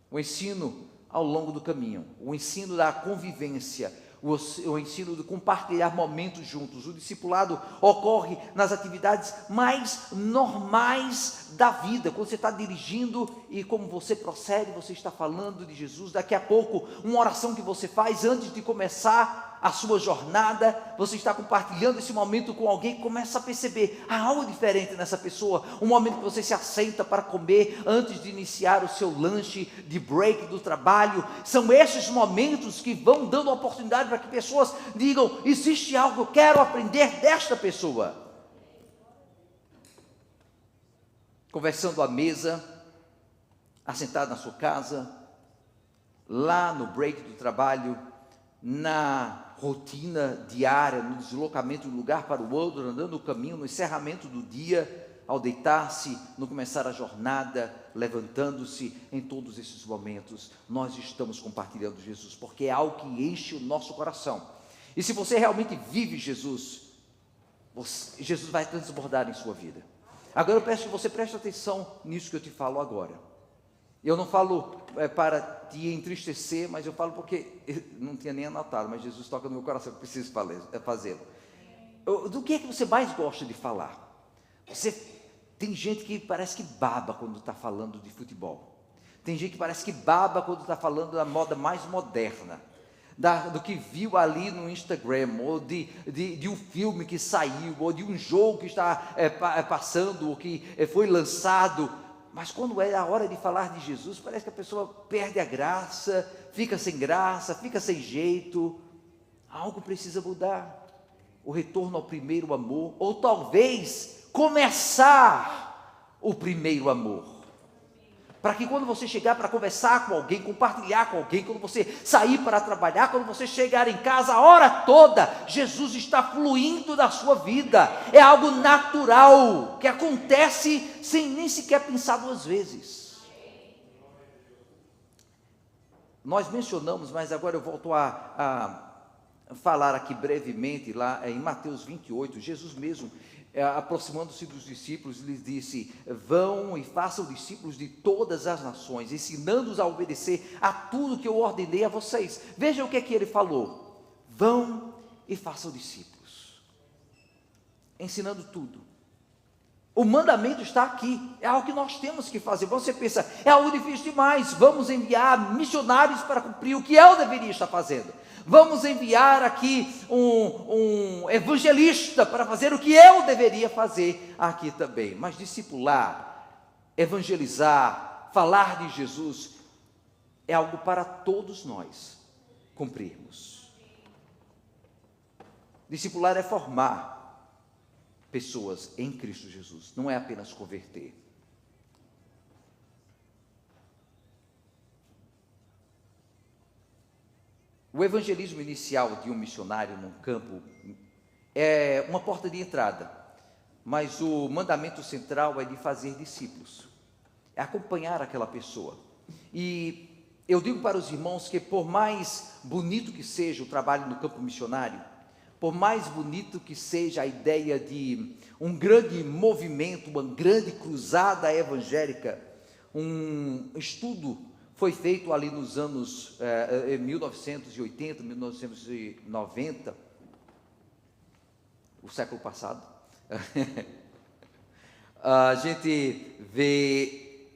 O ensino ao longo do caminho, o ensino da convivência, o ensino de compartilhar momentos juntos. O discipulado ocorre nas atividades mais normais da vida, quando você está dirigindo e como você procede, você está falando de Jesus. Daqui a pouco, uma oração que você faz antes de começar a sua jornada, você está compartilhando esse momento com alguém que começa a perceber algo diferente nessa pessoa. Um momento que você se assenta para comer antes de iniciar o seu lanche de break do trabalho. São esses momentos que vão dando oportunidade para que pessoas digam: existe algo, eu quero aprender desta pessoa. Conversando à mesa, assentado na sua casa, lá no break do trabalho, na rotina diária, no deslocamento de um lugar para o outro, andando o caminho, no encerramento do dia, ao deitar-se, no começar a jornada, levantando-se. Em todos esses momentos, nós estamos compartilhando Jesus, porque é algo que enche o nosso coração. E se você realmente vive Jesus, Jesus vai transbordar em sua vida. Agora eu peço que você preste atenção nisso que eu te falo agora. Eu não falo para te entristecer, mas eu falo porque eu não tinha nem anotado, mas Jesus toca no meu coração, que eu preciso fazê-lo. Do que é que você mais gosta de falar? Tem gente que parece que baba quando está falando de futebol. Tem gente que parece que baba quando está falando da moda mais moderna, do que viu ali no Instagram, ou de um filme que saiu, ou de um jogo que está passando, ou que foi lançado. Mas quando é a hora de falar de Jesus, parece que a pessoa perde a graça, fica sem jeito. Algo precisa mudar. O retorno ao primeiro amor, ou talvez começar o primeiro amor. Para que quando você chegar para conversar com alguém, compartilhar com alguém, quando você sair para trabalhar, quando você chegar em casa, a hora toda, Jesus está fluindo da sua vida. É algo natural, que acontece sem nem sequer pensar duas vezes. Nós mencionamos, mas agora eu volto a falar aqui brevemente, lá em Mateus 28, Jesus mesmo, aproximando-se dos discípulos, lhes disse: vão e façam discípulos de todas as nações, ensinando-os a obedecer a tudo que eu ordenei a vocês. Vejam o que é que ele falou: vão e façam discípulos, ensinando tudo. O mandamento está aqui, é algo que nós temos que fazer. Você pensa, é algo difícil demais, vamos enviar missionários para cumprir o que eu deveria estar fazendo. Vamos enviar aqui um evangelista para fazer o que eu deveria fazer aqui também. Mas discipular, evangelizar, falar de Jesus, é algo para todos nós cumprirmos. Discipular é formar pessoas em Cristo Jesus, não é apenas converter. O evangelismo inicial de um missionário num campo é uma porta de entrada, mas o mandamento central é de fazer discípulos, é acompanhar aquela pessoa. E eu digo para os irmãos que, por mais bonito que seja o trabalho no campo missionário, por mais bonito que seja a ideia de um grande movimento, uma grande cruzada evangélica, um estudo foi feito ali nos anos 1980, 1990, o século passado. A gente vê,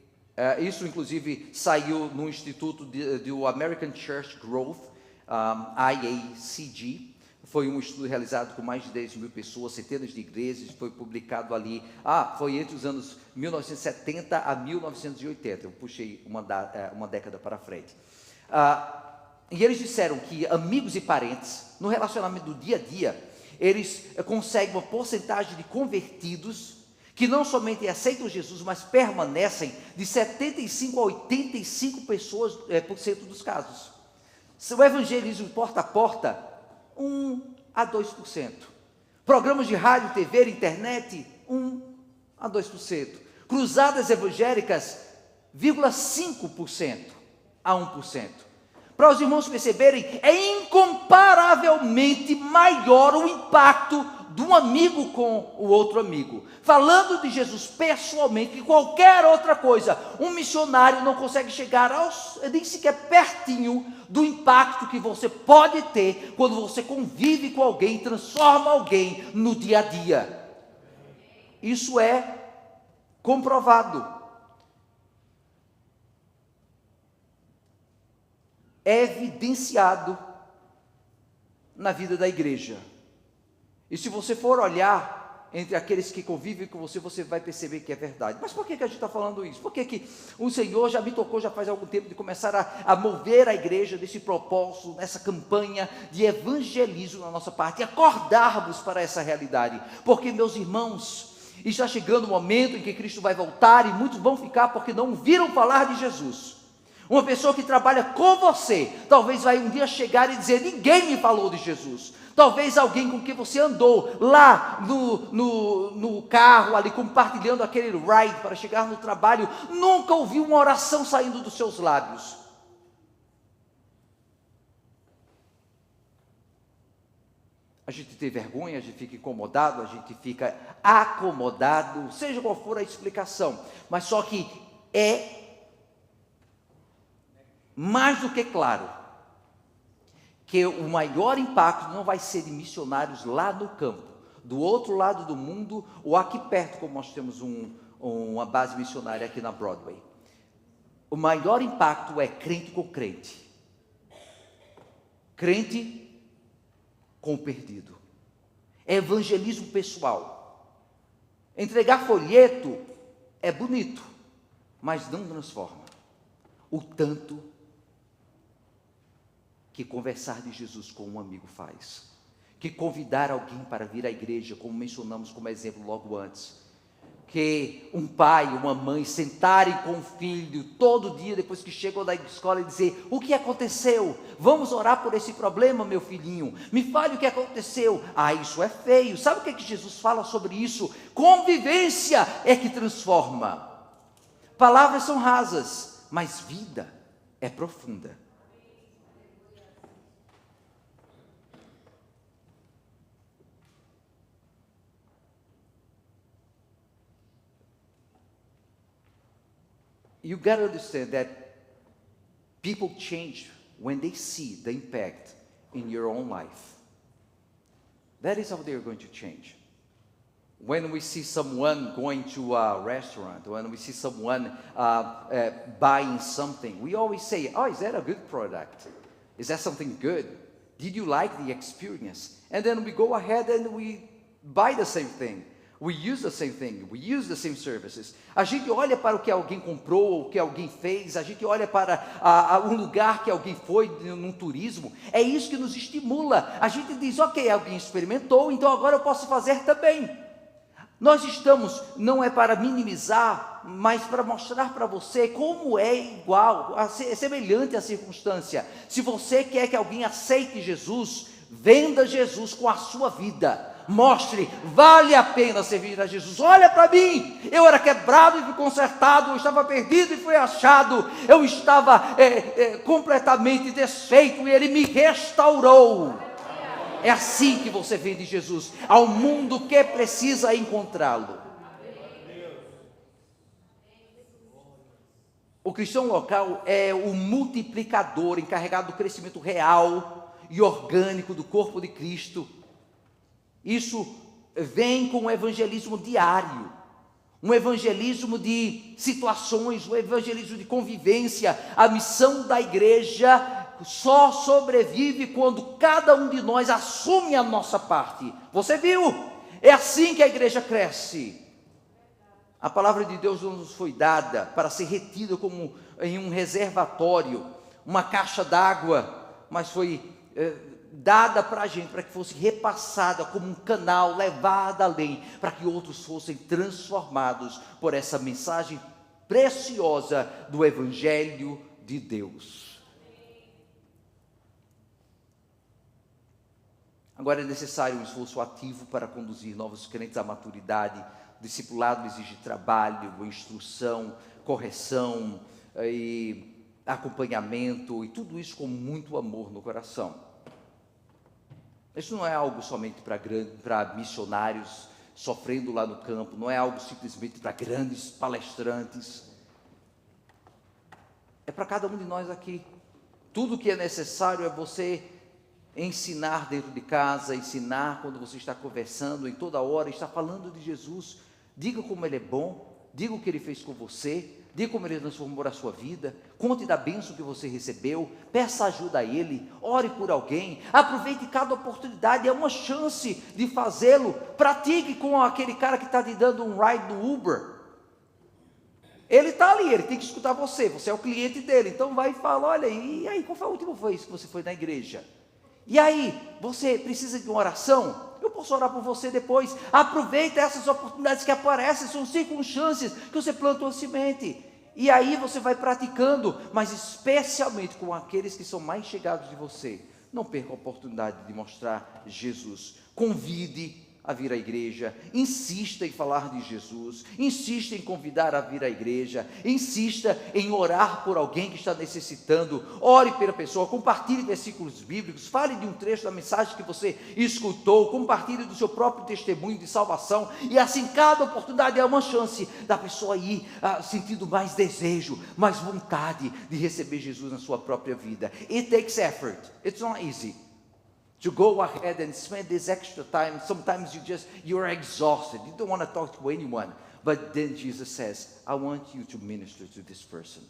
isso inclusive saiu no Instituto do American Church Growth, IACG, foi um estudo realizado com mais de 10 mil pessoas, centenas de igrejas, foi publicado ali, foi entre os anos 1970 a 1980, eu puxei uma década para frente. E eles disseram que amigos e parentes, no relacionamento do dia a dia, eles conseguem uma porcentagem de convertidos, que não somente aceitam Jesus, mas permanecem, de 75% a 85% dos casos. Se o evangelismo porta a porta, 1 a 2%. Programas de rádio, TV, internet, 1 a 2%. Cruzadas evangélicas, 0,5% a 1%. Para os irmãos perceberem, é incomparavelmente maior o impacto de um amigo com o outro amigo, falando de Jesus pessoalmente, que qualquer outra coisa. Um missionário não consegue chegar nem sequer pertinho do impacto que você pode ter quando você convive com alguém, transforma alguém no dia a dia. Isso é comprovado. É evidenciado na vida da igreja. E se você for olhar entre aqueles que convivem com você, você vai perceber que é verdade. Mas por que a gente está falando isso? Por que o Senhor já me tocou, já faz algum tempo, de começar a mover a igreja desse propósito, nessa campanha de evangelismo na nossa parte, e acordarmos para essa realidade? Porque, meus irmãos, está chegando o momento em que Cristo vai voltar, e muitos vão ficar porque não ouviram falar de Jesus. Uma pessoa que trabalha com você, talvez vai um dia chegar e dizer: ninguém me falou de Jesus. Talvez alguém com quem você andou lá no carro, ali compartilhando aquele ride para chegar no trabalho, nunca ouviu uma oração saindo dos seus lábios. A gente tem vergonha, a gente fica incomodado, a gente fica acomodado, seja qual for a explicação, mas só que é mais do que claro que o maior impacto não vai ser de missionários lá no campo, do outro lado do mundo, ou aqui perto, como nós temos uma base missionária aqui na Broadway. O maior impacto é crente com crente. Crente com o perdido. É evangelismo pessoal. Entregar folheto é bonito, mas não transforma. O tanto que conversar de Jesus com um amigo faz, que convidar alguém para vir à igreja, como mencionamos como exemplo logo antes, que um pai, uma mãe sentarem com o filho todo dia depois que chegam da escola e dizer: o que aconteceu? Vamos orar por esse problema, meu filhinho, me fale o que aconteceu. Ah, isso é feio. Sabe o que é que Jesus fala sobre isso? Convivência é que transforma. Palavras são rasas, mas vida é profunda. You got to understand that people change when they see the impact in your own life. That is how they are going to change. When we see someone going to a restaurant, when we see someone buying something, we always say, oh, is that a good product? Is that something good? Did you like the experience? And then we go ahead and we buy the same thing. We use the same thing, we use the same services. A gente olha para o que alguém comprou, o que alguém fez, a gente olha para um lugar que alguém foi num turismo. É isso que nos estimula. A gente diz, ok, alguém experimentou, então agora eu posso fazer também. Nós estamos, não é para minimizar, mas para mostrar para você como é igual, é semelhante à circunstância. Se você quer que alguém aceite Jesus, venda Jesus com a sua vida. Mostre, vale a pena servir a Jesus. Olha para mim, eu era quebrado e fui consertado, eu estava perdido e fui achado, eu estava completamente desfeito e Ele me restaurou. É assim que você vende Jesus ao mundo que precisa encontrá-lo. O cristão local é o multiplicador encarregado do crescimento real e orgânico do corpo de Cristo. Isso vem com o evangelismo diário, um evangelismo de situações, um evangelismo de convivência. A missão da igreja só sobrevive quando cada um de nós assume a nossa parte. Você viu? É assim que a igreja cresce. A palavra de Deus não nos foi dada para ser retida como em um reservatório, uma caixa d'água, mas foi dada para a gente, para que fosse repassada como um canal, levada além, para que outros fossem transformados por essa mensagem preciosa do Evangelho de Deus. Agora é necessário um esforço ativo para conduzir novos crentes à maturidade. O discipulado exige trabalho, instrução, correção e acompanhamento, e tudo isso com muito amor no coração. Isso não é algo somente para missionários sofrendo lá no campo, não é algo simplesmente para grandes palestrantes. É para cada um de nós aqui. Tudo que é necessário é você ensinar dentro de casa, ensinar quando você está conversando, em toda hora, está falando de Jesus. Diga como Ele é bom, diga o que Ele fez com você, diga como Ele transformou a sua vida, conte da bênção que você recebeu, peça ajuda a Ele, ore por alguém, aproveite cada oportunidade, é uma chance de fazê-lo. Pratique com aquele cara que está te dando um ride no Uber. Ele está ali, ele tem que escutar você é o cliente dele, então vai e fala, olha, e aí, qual foi a última vez que você foi na igreja? E aí, você precisa de uma oração? Eu posso orar por você depois. Aproveita essas oportunidades que aparecem, são circunstâncias que você plantou a semente. E aí você vai praticando, mas especialmente com aqueles que são mais chegados de você. Não perca a oportunidade de mostrar Jesus. Convide a vir à igreja, insista em falar de Jesus, insista em convidar a vir à igreja, insista em orar por alguém que está necessitando, ore pela pessoa, compartilhe versículos bíblicos, fale de um trecho da mensagem que você escutou, compartilhe do seu próprio testemunho de salvação, e assim cada oportunidade é uma chance da pessoa ir sentindo mais desejo, mais vontade de receber Jesus na sua própria vida. It takes effort, it's not easy to go ahead and spend this extra time. Sometimes you're exhausted. You don't want to talk to anyone. But then Jesus says, I want you to minister to this person.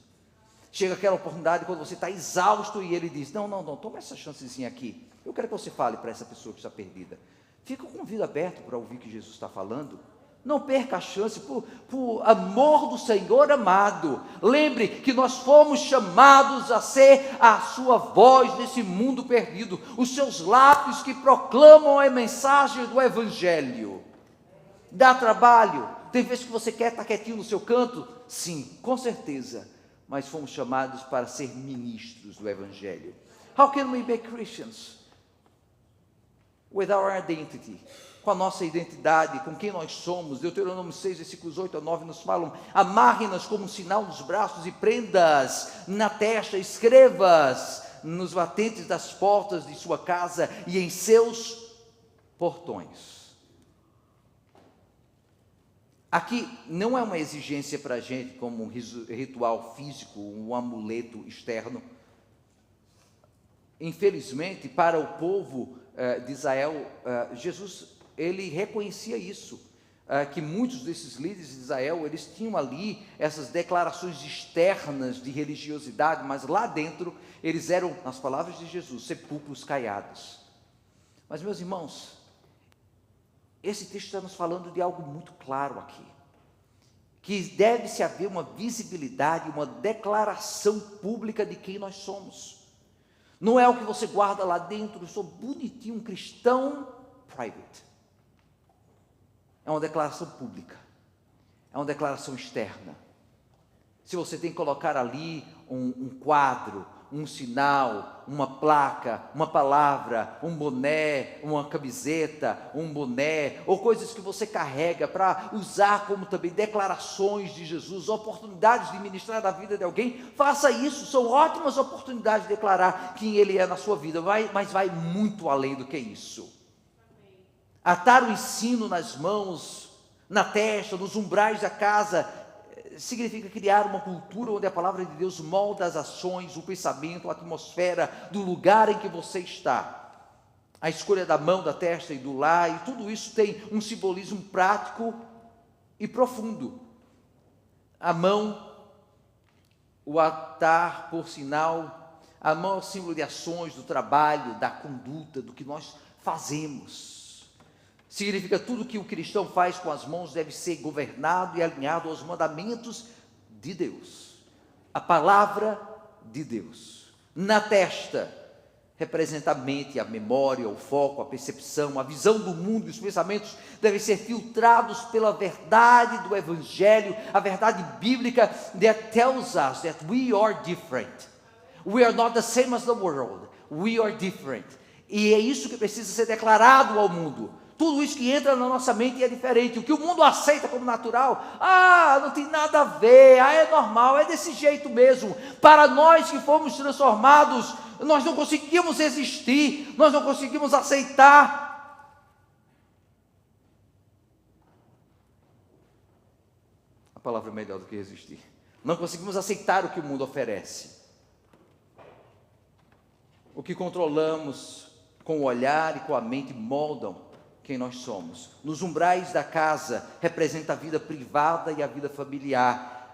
Chega aquela oportunidade quando você está exausto e Ele diz, não, toma essa chancezinha aqui. Eu quero que você fale para essa pessoa que está perdida. Fica com o ouvido aberto para ouvir o que Jesus está falando. Não perca a chance, por amor do Senhor amado. Lembre que nós fomos chamados a ser a sua voz nesse mundo perdido, os seus lábios que proclamam a mensagem do Evangelho. Dá trabalho? Tem vezes que você quer estar quietinho no seu canto? Sim, com certeza. Mas fomos chamados para ser ministros do Evangelho. How can we be Christians? With our identity. Com a nossa identidade, com quem nós somos. Deuteronômio 6, versículos 8 a 9 nos falam: amarre-nas como um sinal nos braços e prendas na testa, escrevas nos batentes das portas de sua casa e em seus portões. Aqui não é uma exigência para a gente como um ritual físico, um amuleto externo. Infelizmente, para o povo de Israel, Jesus, ele reconhecia isso, que muitos desses líderes de Israel, eles tinham ali essas declarações externas de religiosidade, mas lá dentro, eles eram, nas palavras de Jesus, sepulcros caiados. Mas, meus irmãos, esse texto está nos falando de algo muito claro aqui, que deve-se haver uma visibilidade, uma declaração pública de quem nós somos. Não é o que você guarda lá dentro, eu sou bonitinho, um cristão private. É uma declaração pública, é uma declaração externa. Se você tem que colocar ali um quadro, um sinal, uma placa, uma palavra, um boné, uma camiseta, um boné, ou coisas que você carrega para usar como também declarações de Jesus, oportunidades de ministrar na vida de alguém, faça isso. São ótimas oportunidades de declarar quem Ele é na sua vida, mas vai muito além do que isso. Atar o ensino nas mãos, na testa, nos umbrais da casa, significa criar uma cultura onde a palavra de Deus molda as ações, o pensamento, a atmosfera do lugar em que você está. A escolha da mão, da testa e do lar, e tudo isso tem um simbolismo prático e profundo. A mão, o atar por sinal, a mão é o símbolo de ações, do trabalho, da conduta, do que nós fazemos. Significa tudo que o cristão faz com as mãos deve ser governado e alinhado aos mandamentos de Deus. A palavra de Deus. Na testa, representa a mente, a memória, o foco, a percepção, a visão do mundo e os pensamentos devem ser filtrados pela verdade do Evangelho, a verdade bíblica that tells us that we are different. We are not the same as the world. We are different. E é isso que precisa ser declarado ao mundo. Tudo isso que entra na nossa mente é diferente. O que o mundo aceita como natural, não tem nada a ver, é normal, é desse jeito mesmo. Para nós que fomos transformados, nós não conseguimos resistir, nós não conseguimos aceitar. A palavra é melhor do que resistir. Não conseguimos aceitar o que o mundo oferece. O que controlamos com o olhar e com a mente moldam quem nós somos. Nos umbrais da casa representa a vida privada e a vida familiar.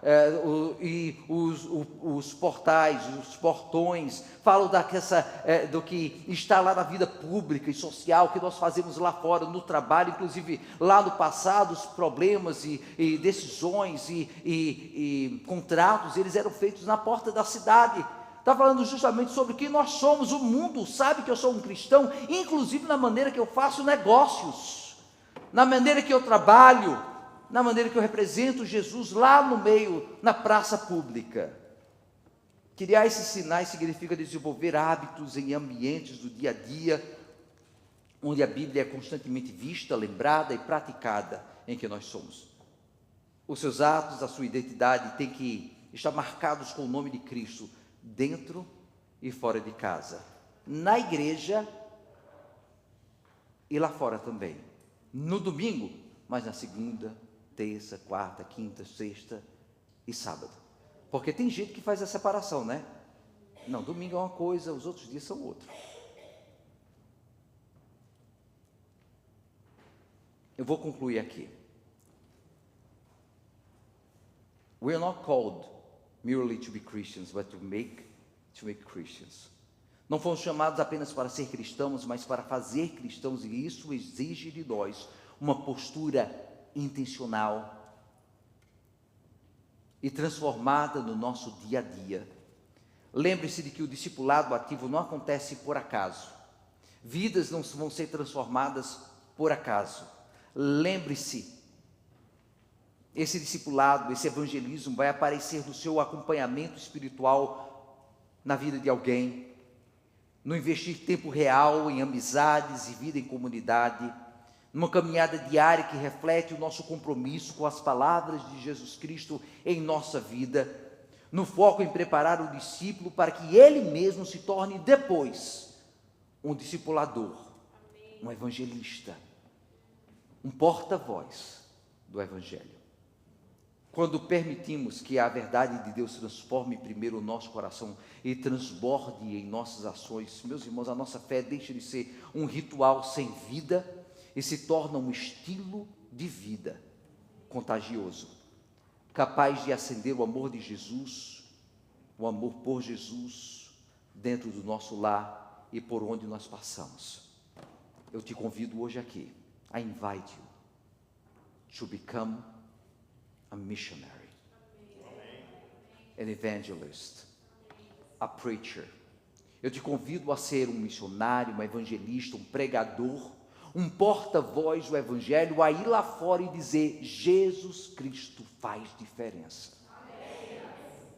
Os portais, os portões falam do que está lá na vida pública e social, que nós fazemos lá fora, no trabalho. Inclusive lá no passado, os problemas e decisões e contratos, eles eram feitos na porta da cidade. Está falando justamente sobre quem nós somos. O mundo sabe que eu sou um cristão, inclusive na maneira que eu faço negócios, na maneira que eu trabalho, na maneira que eu represento Jesus lá no meio, na praça pública. Criar esses sinais significa desenvolver hábitos em ambientes do dia a dia, onde a Bíblia é constantemente vista, lembrada e praticada em que nós somos. Os seus atos, a sua identidade tem que estar marcados com o nome de Cristo, dentro e fora de casa, na igreja e lá fora também, no domingo, mas na segunda, terça, quarta, quinta, sexta e sábado, porque tem gente que faz a separação, né? Não, domingo é uma coisa, os outros dias são outra. Eu vou concluir aqui. We are not called merely to be Christians, but to make Christians. Não fomos chamados apenas para ser cristãos, mas para fazer cristãos, e isso exige de nós uma postura intencional e transformada no nosso dia a dia. Lembre-se de que o discipulado ativo não acontece por acaso. Vidas não vão ser transformadas por acaso. Lembre-se, esse discipulado, esse evangelismo vai aparecer no seu acompanhamento espiritual na vida de alguém, no investir tempo real em amizades e vida em comunidade, numa caminhada diária que reflete o nosso compromisso com as palavras de Jesus Cristo em nossa vida, no foco em preparar o discípulo para que ele mesmo se torne depois um discipulador, um evangelista, um porta-voz do Evangelho. Quando permitimos que a verdade de Deus transforme primeiro o nosso coração e transborde em nossas ações, meus irmãos, a nossa fé deixa de ser um ritual sem vida e se torna um estilo de vida contagioso, capaz de acender o amor de Jesus, o amor por Jesus, dentro do nosso lar e por onde nós passamos. Eu te convido hoje aqui, I invite you to become a missionary, an evangelist, a preacher. Eu te convido a ser um missionário, um evangelista, um pregador, um porta-voz do Evangelho, a ir lá fora e dizer: Jesus Cristo faz diferença.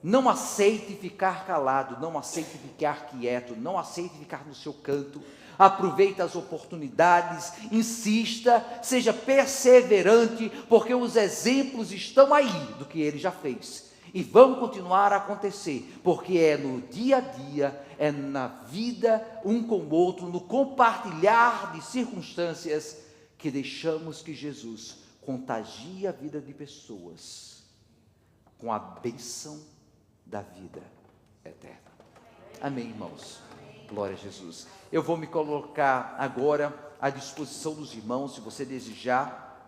Não aceite ficar calado, não aceite ficar quieto, não aceite ficar no seu canto. Aproveite as oportunidades, insista, seja perseverante, porque os exemplos estão aí do que ele já fez e vão continuar a acontecer, porque é no dia a dia, é na vida um com o outro, no compartilhar de circunstâncias, que deixamos que Jesus contagie a vida de pessoas com a bênção da vida eterna. Amém, irmãos? Glória a Jesus. Eu vou me colocar agora à disposição dos irmãos, se você desejar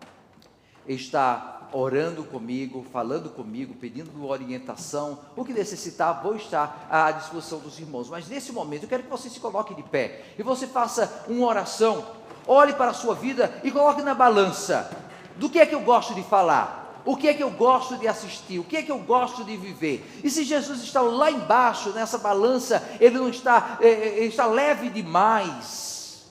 estar orando comigo, falando comigo, pedindo orientação, o que necessitar, vou estar à disposição dos irmãos. Mas nesse momento eu quero que você se coloque de pé e você faça uma oração, olhe para a sua vida e coloque na balança: do que é que eu gosto de falar? O que é que eu gosto de assistir? O que é que eu gosto de viver? E se Jesus está lá embaixo, nessa balança, ele não está, ele está leve demais,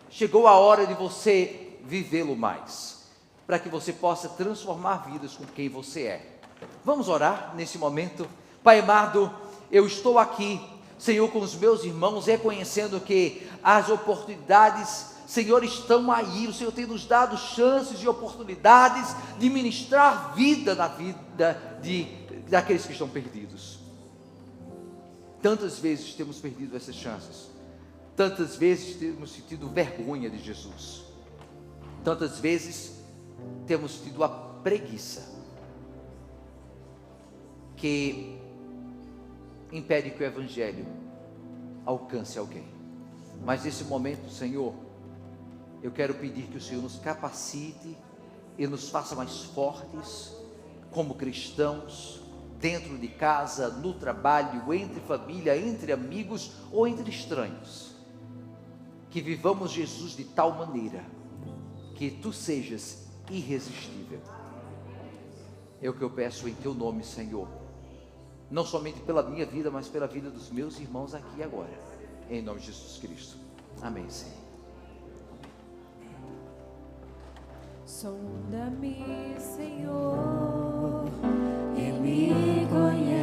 chegou a hora de você vivê-lo mais, para que você possa transformar vidas com quem você é. Vamos orar nesse momento? Pai amado, eu estou aqui, Senhor, com os meus irmãos, reconhecendo que as oportunidades, Senhor, estão aí. O Senhor tem nos dado chances e oportunidades de ministrar vida na vida daqueles que estão perdidos. Tantas vezes temos perdido essas chances, tantas vezes temos sentido vergonha de Jesus, tantas vezes temos tido a preguiça que impede que o Evangelho alcance alguém. Mas nesse momento, Senhor, eu quero pedir que o Senhor nos capacite e nos faça mais fortes como cristãos, dentro de casa, no trabalho, entre família, entre amigos ou entre estranhos. Que vivamos Jesus de tal maneira que Tu sejas irresistível. É o que eu peço em Teu nome, Senhor, não somente pela minha vida, mas pela vida dos meus irmãos aqui e agora, em nome de Jesus Cristo. Amém, Senhor. Sonda-me, Senhor, e me conhece.